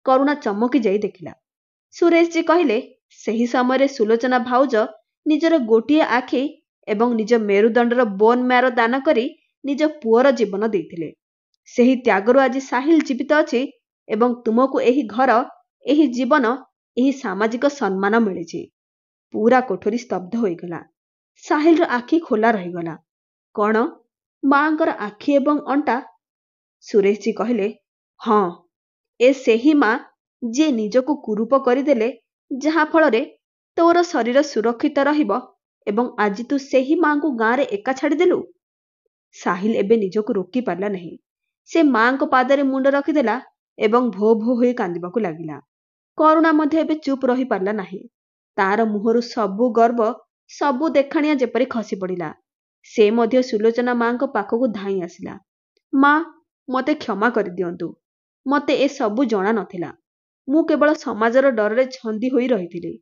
କରୁଣା ଚମକି ଯାଇ ଦେଖିଲା। ସୁରେଶଜୀ କହିଲେ, ସେହି ସମୟରେ ସୁଲୋଚନା ଭାଉଜ ନିଜର ଗୋଟିଏ ଆଖି ଏବଂ ନିଜ ମେରୁଦଣ୍ଡର ବୋନ୍ ମ୍ୟାରୋ ଦାନ କରି ନିଜ ପୁଅର ଜୀବନ ଦେଇଥିଲେ। ସେହି ତ୍ୟାଗରୁ ଆଜି ସାହିଲ ଜୀବିତ ଅଛି ଏବଂ ତୁମକୁ ଏହି ଘର, ଏହି ଜୀବନ, ଏହି ସାମାଜିକ ସମ୍ମାନ ମିଳିଛି। ପୁରା କୋଠରୀ ସ୍ତବ୍ଧ ହୋଇଗଲା। ସାହିଲର ଆଖି ଖୋଲା ରହିଗଲା। କ'ଣ? ମାଙ୍କର ଆଖି ଏବଂ ଅଣ୍ଟା? ସୁରେଶଜୀ କହିଲେ, ହଁ, ଏ ସେହି ମା ଯିଏ ନିଜକୁ କୁରୂପ କରିଦେଲେ, ଯାହାଫଳରେ ତୋର ଶରୀର ସୁରକ୍ଷିତ ରହିବ ଏବଂ ଆଜି ତୁ ସେହି ମାଙ୍କୁ ଗାଁରେ ଏକା ଛାଡ଼ିଦେଲୁ। ସାହିଲ ଏବେ ନିଜକୁ ରୋକି ପାରିଲା ନାହିଁ। ସେ ମାଙ୍କ ପାଦରେ ମୁଣ୍ଡ ରଖିଦେଲା ଏବଂ ଭୋ ଭୋ ହୋଇ କାନ୍ଦିବାକୁ ଲାଗିଲା। କରୁଣା ମଧ୍ୟ ଏବେ ଚୁପ୍ ରହିପାରିଲା ନାହିଁ। ତାର ମୁହଁରୁ ସବୁ ଗର୍ବ, ସବୁ ଦେଖାଣିଆ ଯେପରି ଖସି ପଡ଼ିଲା। ସେ ମଧ୍ୟ ସୁଲୋଚନା ମାଙ୍କ ପାଖକୁ ଧାଇଁ ଆସିଲା। ମା, ମତେ କ୍ଷମା କରିଦିଅନ୍ତୁ। ମତେ ଏସବୁ ଜଣା ନଥିଲା। ମୁଁ କେବଳ ସମାଜର ଡରରେ ଛନ୍ଦି ହୋଇ ରହିଥିଲି।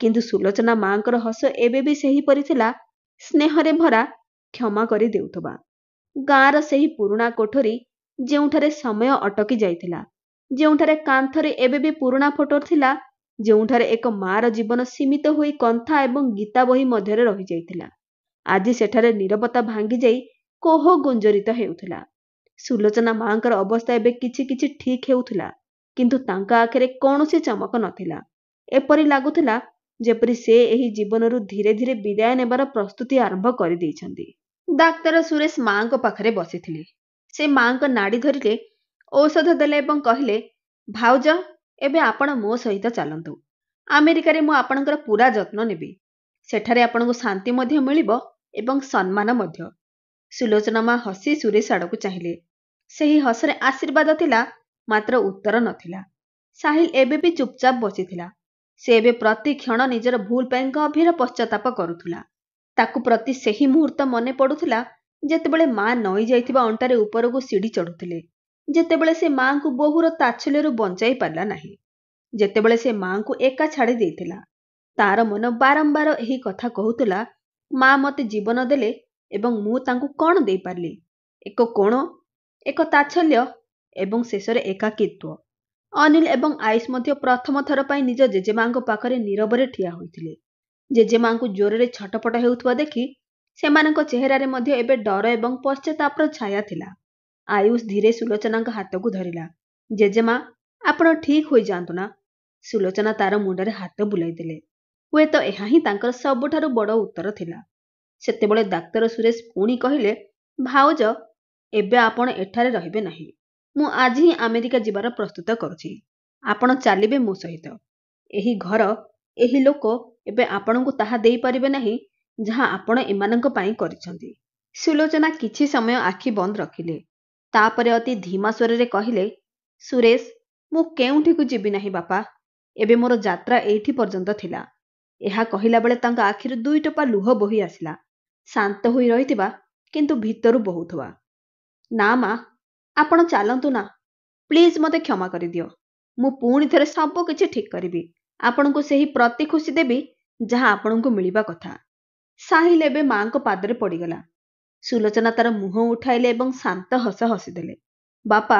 କିନ୍ତୁ ସୁଲୋଚନା ମାଙ୍କର ହସ ଏବେ ବି ସେହିପରି ଥିଲା, ସ୍ନେହରେ ଭରା, କ୍ଷମା କରି ଦେଉଥିବା। ଗାଁର ସେହି ପୁରୁଣା କୋଠରୀ, ଯେଉଁଠାରେ ସମୟ ଅଟକି ଯାଇଥିଲା, ଯେଉଁଠାରେ କାନ୍ଥରେ ଏବେ ବି ପୁରୁଣା ଫଟୋ ଥିଲା, ଯେଉଁଠାରେ ଏକ ମାର ଜୀବନ ସୀମିତ ହୋଇ କନ୍ଥା ଏବଂ ଗୀତା ବହି ମଧ୍ୟରେ ରହିଯାଇଥିଲା, ଆଜି ସେଠାରେ ନୀରବତା ଭାଙ୍ଗିଯାଇ କୋହ ଗୁଞ୍ଜରିତ ହେଉଥିଲା। ସୁଲୋଚନା ମାଙ୍କର ଅବସ୍ଥା ଏବେ କିଛି କିଛି ଠିକ୍ ହେଉଥିଲା, କିନ୍ତୁ ତାଙ୍କ ଆଖିରେ କୌଣସି ଚମକ ନଥିଲା। ଏପରି ଲାଗୁଥିଲା ଯେପରି ସେ ଏହି ଜୀବନରୁ ଧୀରେ ଧୀରେ ବିଦାୟ ନେବାର ପ୍ରସ୍ତୁତି ଆରମ୍ଭ କରିଦେଇଛନ୍ତି। ଡାକ୍ତର ସୁରେଶ ମାଙ୍କ ପାଖରେ ବସିଥିଲେ। ସେ ମାଙ୍କ ନାଡ଼ି ଧରିଲେ, ଔଷଧ ଦେଲେ ଏବଂ କହିଲେ, ଭାଉଜ, ଏବେ ଆପଣ ମୋ ସହିତ ଚାଲନ୍ତୁ। ଆମେରିକାରେ ମୁଁ ଆପଣଙ୍କର ପୁରା ଯତ୍ନ ନେବି। ସେଠାରେ ଆପଣଙ୍କୁ ଶାନ୍ତି ମଧ୍ୟ ମିଳିବ ଏବଂ ସମ୍ମାନ ମଧ୍ୟ। ସୁଲୋଚନା ମା ହସି ସୁରେଶ ଆଡ଼କୁ ଚାହିଁଲେ। ସେହି ହସରେ ଆଶୀର୍ବାଦ ଥିଲା, ମାତ୍ର ଉତ୍ତର ନଥିଲା। ସାହିଲ ଏବେ ବି ଚୁପଚାପ ବସିଥିଲା। ସେ ଏବେ ପ୍ରତି କ୍ଷଣ ନିଜର ଭୁଲ ପାଇଁ ଗଭୀର ପଶ୍ଚାତାପ କରୁଥିଲା। ତାକୁ ପ୍ରତି ସେହି ମୁହୂର୍ତ୍ତ ମନେ ପଡ଼ୁଥିଲା, ଯେତେବେଳେ ମା ନଇଁ ଯାଇଥିବା ଅଣ୍ଟାରେ ଉପରକୁ ସିଡ଼ି ଚଢ଼ୁଥିଲେ, ଯେତେବେଳେ ସେ ମାଙ୍କୁ ବୋହୂର ତାଚ୍ଛଲ୍ୟରୁ ବଞ୍ଚାଇ ପାରିଲା ନାହିଁ, ଯେତେବେଳେ ସେ ମାଙ୍କୁ ଏକା ଛାଡ଼ି ଦେଇଥିଲା। ତାର ମନ ବାରମ୍ବାର ଏହି କଥା କହୁଥିଲା, ମା ମତେ ଜୀବନ ଦେଲେ ଏବଂ ମୁଁ ତାଙ୍କୁ କ'ଣ ଦେଇପାରିଲି? ଏକ କୋଣ, ଏକ ତାଚ୍ଛଲ୍ୟ ଏବଂ ଶେଷରେ ଏକାକିତ୍ୱ। ଅନିଲ ଏବଂ ଆୟୁଷ ମଧ୍ୟ ପ୍ରଥମ ଥର ପାଇଁ ନିଜ ଜେଜେମାଙ୍କ ପାଖରେ ନୀରବରେ ଠିଆ ହୋଇଥିଲେ। ଜେଜେମାଙ୍କୁ ଜ୍ୱରରେ ଛଟପଟ ହେଉଥିବା ଦେଖି ସେମାନଙ୍କ ଚେହେରାରେ ମଧ୍ୟ ଏବେ ଡର ଏବଂ ପଶ୍ଚାତାପର ଛାୟା ଥିଲା। ଆୟୁଷ ଧୀରେ ସୁଲୋଚନାଙ୍କ ହାତକୁ ଧରିଲା। ଜେଜେମା, ଆପଣ ଠିକ୍ ହୋଇଯାଆନ୍ତୁ ନା। ସୁଲୋଚନା ତାର ମୁଣ୍ଡରେ ହାତ ବୁଲାଇ ଦେଲେ। ହୁଏତ ଏହା ହିଁ ତାଙ୍କର ସବୁଠାରୁ ବଡ଼ ଉତ୍ତର ଥିଲା। ସେତେବେଳେ ଡାକ୍ତର ସୁରେଶ ପୁଣି କହିଲେ, ଭାଉଜ, ଏବେ ଆପଣ ଏଠାରେ ରହିବେ ନାହିଁ। ମୁଁ ଆଜି ହିଁ ଆମେରିକା ଯିବାର ପ୍ରସ୍ତୁତ କରୁଛି। ଆପଣ ଚାଲିବେ ମୋ ସହିତ। ଏହି ଘର, ଏହି ଲୋକ ଏବେ ଆପଣଙ୍କୁ ତାହା ଦେଇପାରିବେ ନାହିଁ ଯାହା ଆପଣ ଏମାନଙ୍କ ପାଇଁ କରିଛନ୍ତି। ସୁଲୋଚନା କିଛି ସମୟ ଆଖି ବନ୍ଦ ରଖିଲେ। ତାପରେ ଅତି ଧୀମା ସ୍ୱରରେ କହିଲେ, ସୁରେଶ, ମୁଁ କେଉଁଠିକୁ ଯିବି ନାହିଁ ବାପା। ଏବେ ମୋର ଯାତ୍ରା ଏଇଠି ପର୍ଯ୍ୟନ୍ତ ଥିଲା। ଏହା କହିଲା ବେଳେ ତାଙ୍କ ଆଖିରୁ 2 ଟୋପା ଲୁହ ବୋହି ଆସିଲା, ଶାନ୍ତ ହୋଇ ରହିଥିବା କିନ୍ତୁ ଭିତରୁ ବହୁଥିବା। ନା ମା, ଆପଣ ଚାଲନ୍ତୁ ନା। ପ୍ଲିଜ୍ ମୋତେ କ୍ଷମା କରିଦିଅ। ମୁଁ ପୁଣି ଥରେ ସବୁ କିଛି ଠିକ୍ କରିବି। ଆପଣଙ୍କୁ ସେହି ପ୍ରତି ଖୁସି ଦେବି ଯାହା ଆପଣଙ୍କୁ ମିଳିବା କଥା। ସାହିଲ ଏବେ ମାଙ୍କ ପାଦରେ ପଡ଼ିଗଲା। ସୁଲୋଚନା ତାର ମୁହଁ ଉଠାଇଲେ ଏବଂ ଶାନ୍ତ ହସ ହସିଦେଲେ। ବାପା,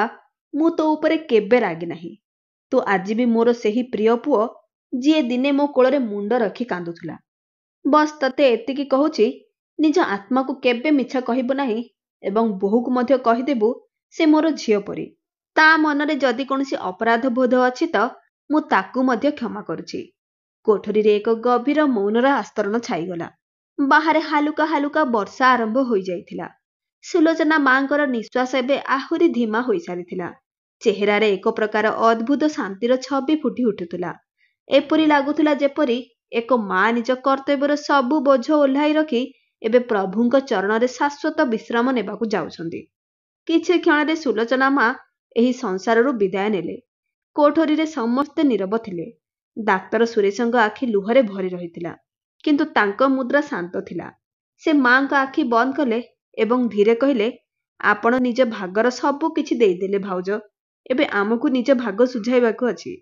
ମୁଁ ତୋ ଉପରେ କେବେ ରାଗି ନାହିଁ। ତୁ ଆଜି ବି ମୋର ସେହି ପ୍ରିୟ ପୁଅ, ଯିଏ ଦିନେ ମୋ କୋଳରେ ମୁଣ୍ଡ ରଖି କାନ୍ଦୁଥିଲା। ବସ୍ ତତେ ଏତିକି କହୁଛି, ନିଜ ଆତ୍ମାକୁ କେବେ ମିଛ କହିବୁ ନାହିଁ ଏବଂ ବୋହୂକୁ ମଧ୍ୟ କହିଦେବୁ ସେ ମୋର ଝିଅ ପରି। ତା ମନରେ ଯଦି କୌଣସି ଅପରାଧ ବୋଧ ଅଛି ତ ମୁଁ ତାକୁ ମଧ୍ୟ କ୍ଷମା କରୁଛି। କୋଠରୀରେ ଏକ ଗଭୀର ମୌନର ଆସ୍ତରଣ ଛାଇଗଲା। ବାହାରେ ହାଲୁକା ହାଲୁକା ବର୍ଷା ଆରମ୍ଭ ହୋଇଯାଇଥିଲା। ସୁଲୋଚନା ମାଙ୍କର ନିଶ୍ୱାସ ଏବେ ଆହୁରି ଧିମା ହୋଇସାରିଥିଲା। ଚେହେରାରେ ଏକ ପ୍ରକାର ଅଦ୍ଭୁତ ଶାନ୍ତିର ଛବି ଫୁଟି ଉଠୁଥିଲା। ଏପରି ଲାଗୁଥିଲା ଯେପରି ଏକ ମା ନିଜ କର୍ତ୍ତବ୍ୟର ସବୁ ବୋଝ ଓହ୍ଲାଇ ରଖି ଏବେ ପ୍ରଭୁଙ୍କ ଚରଣରେ ଶାଶ୍ୱତ ବିଶ୍ରାମ ନେବାକୁ ଯାଉଛନ୍ତି। କିଛି କ୍ଷଣରେ ସୁଲୋଚନା ମା ଏହି ସଂସାରରୁ ବିଦାୟ ନେଲେ। କୋଠରୀରେ ସମସ୍ତେ ନୀରବ ଥିଲେ। ଡାକ୍ତର ସୁରେଶଙ୍କ ଆଖି ଲୁହରେ ଭରି ରହିଥିଲା, କିନ୍ତୁ ତାଙ୍କ ମୁଦ୍ରା ଶାନ୍ତ ଥିଲା। ସେ ମାଙ୍କ ଆଖି ବନ୍ଦ କଲେ ଏବଂ ଧୀରେ କହିଲେ, ଆପଣ ନିଜ ଭାଗର ସବୁ କିଛି ଦେଇଦେଲେ ଭାଉଜ, ଏବେ ଆମକୁ ନିଜ ଭାଗ ସୁଝାଇବାକୁ ଅଛି।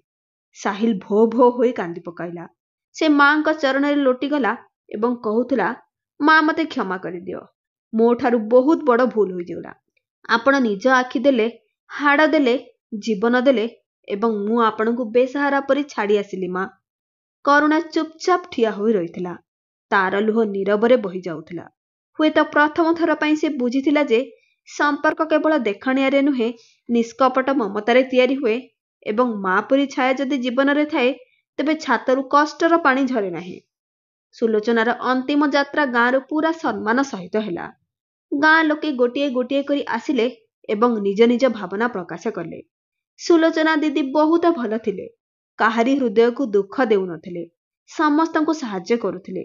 ସାହିଲ ଭୋ ଭୋ ହୋଇ କାନ୍ଦି ପକାଇଲା। ସେ ମାଙ୍କ ଚରଣରେ ଲୋଟିଗଲା ଏବଂ କହୁଥିଲା, ମା ମତେ କ୍ଷମା କରିଦିଅ, ମୋ ଠାରୁ ବହୁତ ବଡ଼ ଭୁଲ ହୋଇଗଲା। ଆପଣ ନିଜ ଆଖି ଦେଲେ, ହାଡ଼ ଦେଲେ, ଜୀବନ ଦେଲେ ଏବଂ ମୁଁ ଆପଣଙ୍କୁ ବେସାହାରା ପରି ଛାଡ଼ି ଆସିଲି ମା। କରୁଣା ଚୁପଚାପ ଠିଆ ହୋଇ ରହିଥିଲା। ତାର ଲୁହ ନୀରବରେ ବହି ଯାଉଥିଲା। ହୁଏତ ପ୍ରଥମ ଥର ପାଇଁ ସେ ବୁଝିଥିଲା ଯେ ସମ୍ପର୍କ କେବଳ ଦେଖାଣିଆରେ ନୁହେଁ, ନିଷ୍କପଟ ମମତାରେ ତିଆରି ହୁଏ ଏବଂ ମା ପରି ଛାୟା ଯଦି ଜୀବନରେ ଥାଏ ତେବେ ଛାତରୁ କଷ୍ଟର ପାଣି ଝରେ ନାହିଁ। ସୁଲୋଚନାର ଅନ୍ତିମ ଯାତ୍ରା ଗାଁରୁ ପୁରା ସମ୍ମାନ ସହିତ ହେଲା। ଗାଁ ଲୋକେ ଗୋଟିଏ ଗୋଟିଏ କରି ଆସିଲେ ଏବଂ ନିଜ ନିଜ ଭାବନା ପ୍ରକାଶ କଲେ। ସୁଲୋଚନା ଦିଦି ବହୁତ ଭଲ ଥିଲେ। କାହାରି ହୃଦୟକୁ ଦୁଃଖ ଦେଉନଥିଲେ। ସମସ୍ତଙ୍କୁ ସାହାଯ୍ୟ କରୁଥିଲେ।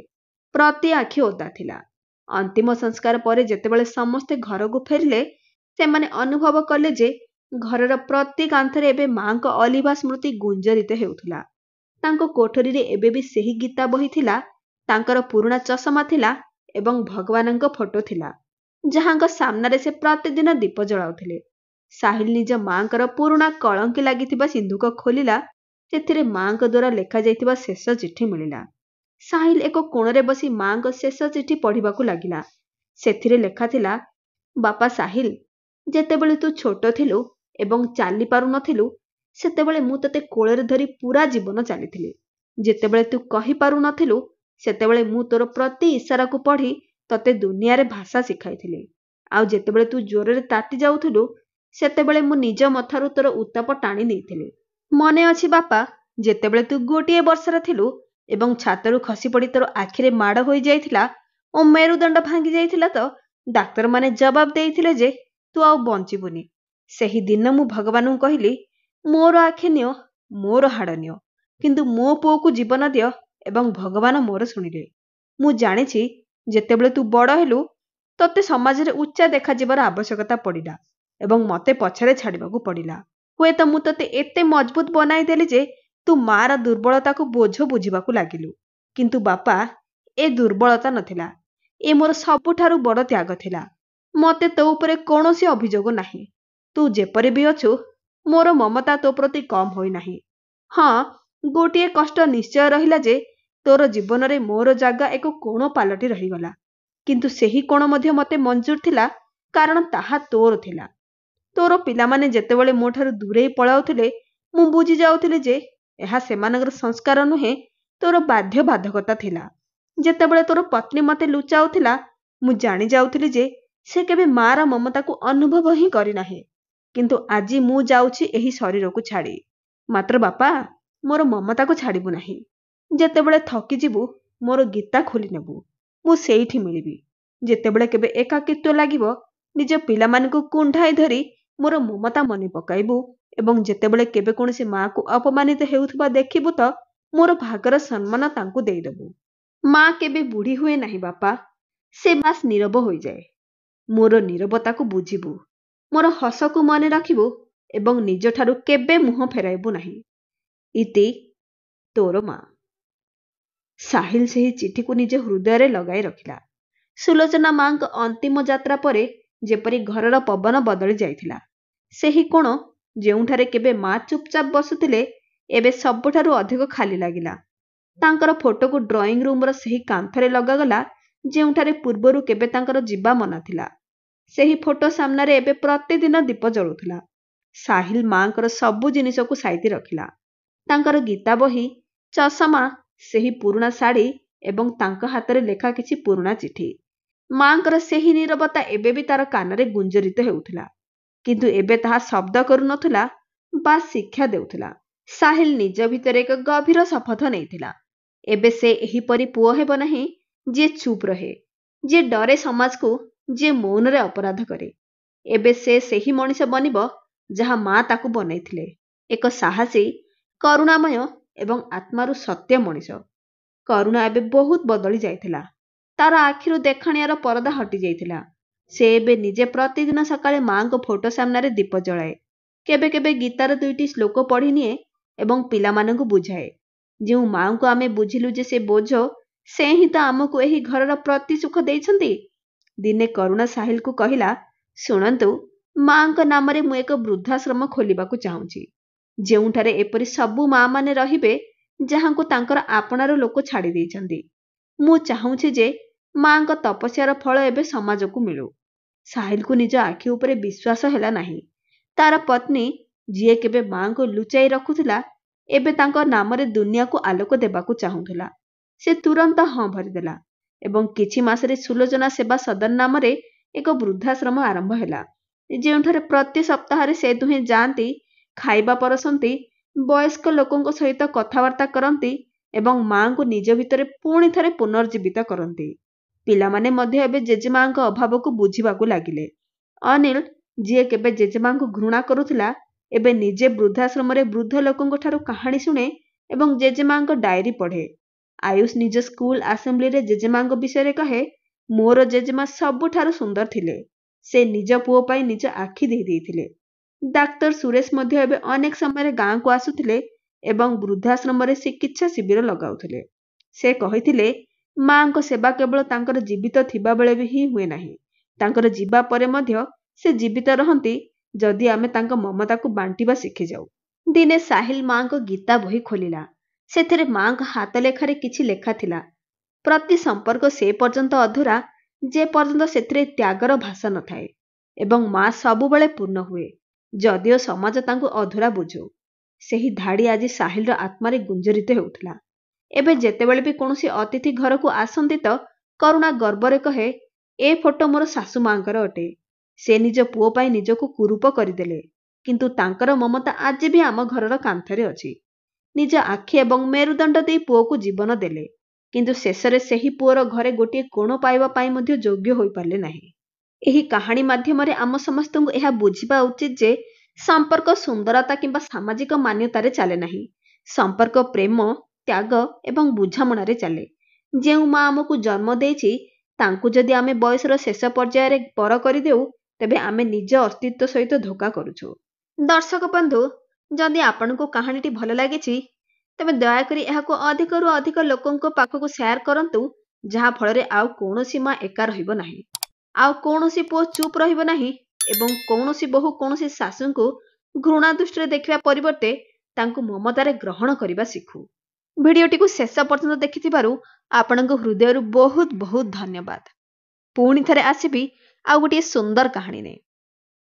ପ୍ରତି ଆଖି ଓଦା ଥିଲା। ଅନ୍ତିମ ସଂସ୍କାର ପରେ ଯେତେବେଳେ ସମସ୍ତେ ଘରକୁ ଫେରିଲେ, ସେମାନେ ଅନୁଭବ କଲେ ଯେ ଘରର ପ୍ରତି କାନ୍ଥରେ ଏବେ ମାଙ୍କ ଅଲିଭା ସ୍ମୃତି ଗୁଞ୍ଜରିତ ହେଉଥିଲା। ତାଙ୍କ କୋଠରୀରେ ଏବେ ବି ସେହି ଗୀତା ବହି ଥିଲା, ତାଙ୍କର ପୁରୁଣା ଚଷମା ଥିଲା ଏବଂ ଭଗବାନଙ୍କ ଫଟୋ ଥିଲା, ଯାହାଙ୍କ ସାମ୍ନାରେ ସେ ପ୍ରତିଦିନ ଦୀପ ଜଳାଉଥିଲେ। ସାହିଲ ନିଜ ମାଙ୍କର ପୁରୁଣା କଳଙ୍କି ଲାଗିଥିବା ସିନ୍ଦୁକ ଖୋଲିଲା। ସେଥିରେ ମାଙ୍କ ଦ୍ୱାରା ଲେଖାଯାଇଥିବା ଶେଷ ଚିଠି ମିଳିଲା। ସାହିଲ ଏକ କୋଣରେ ବସି ମାଙ୍କ ଶେଷ ଚିଠି ପଢ଼ିବାକୁ ଲାଗିଲା। ସେଥିରେ ଲେଖାଥିଲା, ବାପା ସାହିଲ, ଯେତେବେଳେ ତୁ ଛୋଟ ଥିଲୁ ଏବଂ ଚାଲି ପାରୁନଥିଲୁ, ସେତେବେଳେ ମୁଁ ତତେ କୋଳରେ ଧରି ପୁରା ଜୀବନ ଚାଲିଥିଲି। ଯେତେବେଳେ ତୁ କହିପାରୁନଥିଲୁ, ସେତେବେଳେ ମୁଁ ତୋର ପ୍ରତି ଇସାରାକୁ ପଢ଼ି ତତେ ଦୁନିଆରେ ଭାଷା ଶିଖାଇଥିଲି। ଆଉ ଯେତେବେଳେ ତୁ ଜ୍ୱରରେ ତାତି ଯାଉଥିଲୁ, ସେତେବେଳେ ମୁଁ ନିଜ ମଥାରୁ ତୋର ଉତ୍ତାପ ଟାଣି ନେଇଥିଲି। ମନେ ଅଛି ବାପା, ଯେତେବେଳେ ତୁ ଗୋଟିଏ ବର୍ଷର ଥିଲୁ ଏବଂ ଛାତରୁ ଖସି ପଡ଼ି ତୋର ଆଖିରେ ମାଡ଼ ହୋଇଯାଇଥିଲା ଓ ମେରୁଦଣ୍ଡ ଭାଙ୍ଗି ଯାଇଥିଲା, ତ ଡାକ୍ତରମାନେ ଜବାବ ଦେଇଥିଲେ ଯେ ତୁ ଆଉ ବଞ୍ଚିବୁନି। ସେହି ଦିନ ମୁଁ ଭଗବାନଙ୍କୁ କହିଲି, ମୋର ଆଖି ନିଅ, ମୋର ହାଡ଼ ନିଅ, କିନ୍ତୁ ମୋ ପୁଅକୁ ଜୀବନ ଦିଅ, ଏବଂ ଭଗବାନ ମୋର ଶୁଣିଲେ। ମୁଁ ଜାଣିଛି ଯେତେବେଳେ ତୁ ବଡ଼ ହେଲୁ, ତତେ ସମାଜରେ ଉଚ୍ଚା ଦେଖାଯିବାର ଆବଶ୍ୟକତା ପଡ଼ିଲା ଏବଂ ମତେ ପଛରେ ଛାଡ଼ିବାକୁ ପଡ଼ିଲା। ହୁଏତ ମୁଁ ତତେ ଏତେ ମଜବୁତ ବନାଇଦେଲି ଯେ ତୁ ମାର ଦୁର୍ବଳତାକୁ ବୋଝ ବୁଝିବାକୁ ଲାଗିଲୁ। କିନ୍ତୁ ବାପା, ଏ ଦୁର୍ବଳତା ନଥିଲା, ଏ ମୋର ସବୁଠାରୁ ବଡ଼ ତ୍ୟାଗ ଥିଲା। ମତେ ତୋ ଉପରେ କୌଣସି ଅଭିଯୋଗ ନାହିଁ। ତୁ ଯେପରି ବି ଅଛୁ, ମୋର ମମତା ତୋ ପ୍ରତି କମ୍ ହୋଇନାହିଁ। ହଁ, ଗୋଟିଏ କଷ୍ଟ ନିଶ୍ଚୟ ରହିଲା ଯେ ତୋର ଜୀବନରେ ମୋର ଜାଗା ଏକ କୋଣ ପାଲଟି ରହିଗଲା। କିନ୍ତୁ ସେହି କୋଣ ମଧ୍ୟ ମତେ ମଞ୍ଜୁର ଥିଲା, କାରଣ ତାହା ତୋର ଥିଲା। ତୋର ପିଲାମାନେ ଯେତେବେଳେ ମୋ ଠାରୁ ଦୂରେଇ ପଳାଉଥିଲେ, ମୁଁ ବୁଝି ଯାଉଥିଲି ଯେ ଏହା ସେମାନଙ୍କର ସଂସ୍କାର ନୁହେଁ, ତୋର ବାଧ୍ୟ ବାଧକତା ଥିଲା। ଯେତେବେଳେ ତୋର ପତ୍ନୀ ମତେ ଲୁଚାଉଥିଲା, ମୁଁ ଜାଣି ଯାଉଥିଲି ଯେ ସେ କେବେ ମାର ମମତାକୁ ଅନୁଭବ ହିଁ କରିନାହିଁ। କିନ୍ତୁ ଆଜି ମୁଁ ଯାଉଛି ଏହି ଶରୀରକୁ ଛାଡ଼ି। ମାତ୍ର ବାପା, ମୋର ମମତାକୁ ଛାଡ଼ିବୁ ନାହିଁ। ଯେତେବେଳେ ଥକିଯିବୁ, ମୋର ଗୀତା ଖୋଲି ନେବୁ। ମୁଁ ସେଇଠି ମିଳିବି। ଯେତେବେଳେ କେବେ ଏକାକିତ୍ୱ ଲାଗିବ, ନିଜ ପିଲାମାନଙ୍କୁ କୁଣ୍ଢାଇ ଧରି ମୋର ମମତା ମନେ ପକାଇବୁ ଏବଂ ଯେତେବେଳେ କେବେ କୌଣସି ମାକୁ ଅପମାନିତ ହେଉଥିବା ଦେଖିବୁ, ତ ମୋର ଭାଗର ସମ୍ମାନ ତାଙ୍କୁ ଦେଇଦେବୁ। ମା କେବେ ବୁଢ଼ୀ ହୁଏ ନାହିଁ ବାପା, ସେ ବାସ୍ ନୀରବ ହୋଇଯାଏ। ମୋର ନୀରବତାକୁ ବୁଝିବୁ, ମୋର ହସକୁ ମନେ ରଖିବୁ ଏବଂ ନିଜଠାରୁ କେବେ ମୁହଁ ଫେରାଇବୁ ନାହିଁ। ଇତି, ତୋର ମା। ସାହିଲ ସେହି ଚିଠିକୁ ନିଜ ହୃଦୟରେ ଲଗାଇ ରଖିଲା। ସୁଲୋଚନା ମାଙ୍କ ଅନ୍ତିମ ଯାତ୍ରା ପରେ ଯେପରି ଘରର ପବନ ବଦଳି ଯାଇଥିଲା। ସେହି କୋଣ ଯେଉଁଠାରେ କେବେ ମା ଚୁପଚାପ ବସୁଥିଲେ, ଏବେ ସବୁଠାରୁ ଅଧିକ ଖାଲି ଲାଗିଲା। ତାଙ୍କର ଫଟୋକୁ ଡ୍ରଇଂ ରୁମର ସେହି କାନ୍ଥରେ ଲଗାଗଲା, ଯେଉଁଠାରେ ପୂର୍ବରୁ କେବେ ତାଙ୍କର ଯିବା ମନା ଥିଲା। ସେହି ଫଟୋ ସାମ୍ନାରେ ଏବେ ପ୍ରତିଦିନ ଦୀପ ଜଳୁଥିଲା। ସାହିଲ ମାଙ୍କର ସବୁ ଜିନିଷକୁ ସାଇତି ରଖିଲା। ତାଙ୍କର ଗୀତା ବହି, ଚଷମା, ସେହି ପୁରୁଣା ଶାଢ଼ୀ ଏବଂ ତାଙ୍କ ହାତରେ ଲେଖା କିଛି ପୁରୁଣା ଚିଠି। ମାଙ୍କର ସେହି ନୀରବତା ଏବେ ବି ତାର କାନରେ ଗୁଞ୍ଜରିତ ହେଉଥିଲା, କିନ୍ତୁ ଏବେ ତାହା ଶବ୍ଦ କରୁନଥିଲା, ବାସ୍ ଶିକ୍ଷା ଦେଉଥିଲା। ସାହିଲ ନିଜ ଭିତରେ ଏକ ଗଭୀର ଶପଥ ନେଇଥିଲା। ଏବେ ସେ ଏହିପରି ପୁଅ ହେବ ନାହିଁ ଯିଏ ଚୁପ୍ ରହେ, ଯିଏ ଡରେ ସମାଜକୁ ଯିଏ ମୌନରେ ଅପରାଧ କରେ। ଏବେ ସେ ସେହି ମଣିଷ ବନିବ ଯାହା ମା ତାକୁ ବନେଇଥିଲେ, ଏକ ସାହସୀ, କରୁଣାମୟ ଏବଂ ଆତ୍ମାରୁ ସତ୍ୟ ମଣିଷ। କରୁଣା ଏବେ ବହୁତ ବଦଳି ଯାଇଥିଲା। ତାର ଆଖିରୁ ଦେଖାଣିଆର ପରଦା ହଟି ଯାଇଥିଲା। ସେ ଏବେ ନିଜେ ପ୍ରତିଦିନ ସକାଳେ ମାଙ୍କ ଫଟୋ ସାମ୍ନାରେ ଦୀପ ଜଳାଏ। କେବେ କେବେ ଗୀତାର 2ଟି ଶ୍ଲୋକ ପଢ଼ିନିଏ ଏବଂ ପିଲାମାନଙ୍କୁ ବୁଝାଏ। ଯେଉଁ ମାଙ୍କୁ ଆମେ ବୁଝିଲୁ ଯେ ସେ ବୋଝ, ସେ ହିଁ ତ ଆମକୁ ଏହି ଘରର ପ୍ରତି ସୁଖ ଦେଇଛନ୍ତି। ଦିନେ କରୁଣା ସାହିଲକୁ କହିଲା, ଶୁଣନ୍ତୁ, ମାଙ୍କ ନାମରେ ମୁଁ ଏକ ବୃଦ୍ଧାଶ୍ରମ ଖୋଲିବାକୁ ଚାହୁଁଛି, ଯେଉଁଠାରେ ଏପରି ସବୁ ମା ମାନେ ରହିବେ ଯାହାଙ୍କୁ ତାଙ୍କର ଆପଣାର ଲୋକ ଛାଡ଼ି ଦେଇଛନ୍ତି। ମୁଁ ଚାହୁଁଛି ଯେ ମାଙ୍କ ତପସ୍ୟାର ଫଳ ଏବେ ସମାଜକୁ ମିଳୁ। ସାହିଲକୁ ନିଜ ଆଖି ଉପରେ ବିଶ୍ୱାସ ହେଲା ନାହିଁ। ତାର ପତ୍ନୀ, ଯିଏ କେବେ ମାଙ୍କୁ ଲୁଚାଇ ରଖୁଥିଲା, ଏବେ ତାଙ୍କ ନାମରେ ଦୁନିଆକୁ ଆଲୋକ ଦେବାକୁ ଚାହୁଁଥିଲା। ସେ ତୁରନ୍ତ ହଁ ଭରିଦେଲା ଏବଂ କିଛି ମାସରେ ସୁଲୋଚନା ସେବା ସଦନ ନାମରେ ଏକ ବୃଦ୍ଧାଶ୍ରମ ଆରମ୍ଭ ହେଲା, ଯେଉଁଠାରେ ପ୍ରତି ସପ୍ତାହରେ ସେ ଦୁହେଁ ଯାଆନ୍ତି, ଖାଇବା ପରସନ୍ତି, ବୟସ୍କ ଲୋକଙ୍କ ସହିତ କଥାବାର୍ତ୍ତା କରନ୍ତି ଏବଂ ମାଙ୍କୁ ନିଜ ଭିତରେ ପୁଣି ଥରେ ପୁନର୍ଜୀବିତ କରନ୍ତି। ପିଲାମାନେ ମଧ୍ୟ ଏବେ ଜେଜେମାଙ୍କ ଅଭାବକୁ ବୁଝିବାକୁ ଲାଗିଲେ। ଅନିଲ, ଯିଏ କେବେ ଜେଜେମାଙ୍କୁ ଘୃଣା କରୁଥିଲା, ଏବେ ନିଜେ ବୃଦ୍ଧାଶ୍ରମରେ ବୃଦ୍ଧ ଲୋକଙ୍କ ଠାରୁ କାହାଣୀ ଶୁଣେ ଏବଂ ଜେଜେମାଙ୍କ ଡାଏରୀ ପଢ଼େ। ଆୟୁଷ ନିଜ ସ୍କୁଲ ଆସେମ୍ବ୍ଲିରେ ଜେଜେମାଙ୍କ ବିଷୟରେ କହେ, ମୋର ଜେଜେମା ସବୁଠାରୁ ସୁନ୍ଦର ଥିଲେ। ସେ ନିଜ ପୁଅ ପାଇଁ ନିଜ ଆଖି ଦେଇଥିଲେ। ଡାକ୍ତର ସୁରେଶ ମଧ୍ୟ ଏବେ ଅନେକ ସମୟରେ ଗାଁକୁ ଆସୁଥିଲେ ଏବଂ ବୃଦ୍ଧାଶ୍ରମରେ ଚିକିତ୍ସା ଶିବିର ଲଗାଉଥିଲେ। ସେ କହିଥିଲେ, ମାଙ୍କ ସେବା କେବଳ ତାଙ୍କର ଜୀବିତ ଥିବାବେଳେ ବି ହିଁ ହୁଏ ନାହିଁ, ତାଙ୍କର ଯିବା ପରେ ମଧ୍ୟ ସେ ଜୀବିତ ରହନ୍ତି ଯଦି ଆମେ ତାଙ୍କ ମମତାକୁ ବାଣ୍ଟିବା ଶିଖିଯାଉ। ଦିନେ ସାହିଲ ମାଙ୍କ ଗୀତା ବହି ଖୋଲିଲା। ସେଥିରେ ମାଙ୍କ ହାତ ଲେଖାରେ କିଛି ଲେଖା ଥିଲା। ପ୍ରତି ସମ୍ପର୍କ ସେ ପର୍ଯ୍ୟନ୍ତ ଅଧୁରା ଯେ ପର୍ଯ୍ୟନ୍ତ ସେଥିରେ ତ୍ୟାଗର ଭାଷା ନଥାଏ ଏବଂ ମା ସବୁବେଳେ ପୂର୍ଣ୍ଣ ହୁଏ, ଯଦିଓ ସମାଜ ତାଙ୍କୁ ଅଧୁରା ବୁଝୁ। ସେହି ଧାଡ଼ି ଆଜି ସାହିଲର ଆତ୍ମାରେ ଗୁଞ୍ଜରିତ ହେଉଥିଲା। ଏବେ ଯେତେବେଳେ ବି କୌଣସି ଅତିଥି ଘରକୁ ଆସନ୍ତି ତ କରୁଣା ଗର୍ବରେ କହେ, ଏ ଫଟୋ ମୋର ଶାଶୁ ମାଙ୍କର ଅଟେ। ସେ ନିଜ ପୁଅ ପାଇଁ ନିଜକୁ କୁରୂପ କରିଦେଲେ, କିନ୍ତୁ ତାଙ୍କର ମମତା ଆଜି ବି ଆମ ଘରର କାନ୍ଥରେ ଅଛି। ନିଜ ଆଖି ଏବଂ ମେରୁଦଣ୍ଡ ଦେଇ ପୁଅକୁ ଜୀବନ ଦେଲେ, କିନ୍ତୁ ଶେଷରେ ସେହି ପୁଅର ଘରେ ଗୋଟିଏ କୋଣ ପାଇବା ପାଇଁ ମଧ୍ୟ ଯୋଗ୍ୟ ହୋଇପାରିଲେ ନାହିଁ। ଏହି କାହାଣୀ ମାଧ୍ୟମରେ ଆମ ସମସ୍ତଙ୍କୁ ଏହା ବୁଝିବା ଉଚିତ ଯେ ସମ୍ପର୍କ ସୁନ୍ଦରତା କିମ୍ବା ସାମାଜିକ ମାନ୍ୟତାରେ ଚାଲେ ନାହିଁ। ସମ୍ପର୍କ ପ୍ରେମ, ତ୍ୟାଗ ଏବଂ ବୁଝାମଣାରେ ଚାଲେ। ଯେଉଁ ମା ଆମକୁ ଜନ୍ମ ଦେଇଛି, ତାଙ୍କୁ ଯଦି ଆମେ ବୟସର ଶେଷ ପର୍ଯ୍ୟାୟରେ ପର କରିଦେଉ, ତେବେ ଆମେ ନିଜ ଅସ୍ତିତ୍ୱ ସହିତ ଧୋକା କରୁଛୁ। ଦର୍ଶକ ବନ୍ଧୁ, ଯଦି ଆପଣଙ୍କୁ କାହାଣୀଟି ଭଲ ଲାଗିଛି, ତେବେ ଦୟାକରି ଏହାକୁ ଅଧିକରୁ ଅଧିକ ଲୋକଙ୍କ ପାଖକୁ ସେୟାର କରନ୍ତୁ, ଯାହାଫଳରେ ଆଉ କୌଣସି ମା ଏକା ରହିବ ନାହିଁ, ଆଉ କୌଣସି ପୁଅ ଚୁପ୍ ରହିବ ନାହିଁ ଏବଂ କୌଣସି ବୋହୂ କୌଣସି ଶାଶୁଙ୍କୁ ଘୃଣା ଦୃଷ୍ଟିରେ ଦେଖିବା ପରିବର୍ତ୍ତେ ତାଙ୍କୁ ମମତାରେ ଗ୍ରହଣ କରିବା ଶିଖୁ। ଭିଡ଼ିଓଟିକୁ ଶେଷ ପର୍ଯ୍ୟନ୍ତ ଦେଖିଥିବାରୁ ଆପଣଙ୍କ ହୃଦୟରୁ ବହୁତ ବହୁତ ଧନ୍ୟବାଦ। ପୁଣି ଥରେ ଆସିବି ଆଉ ଗୋଟିଏ ସୁନ୍ଦର କାହାଣୀ ନେଇ।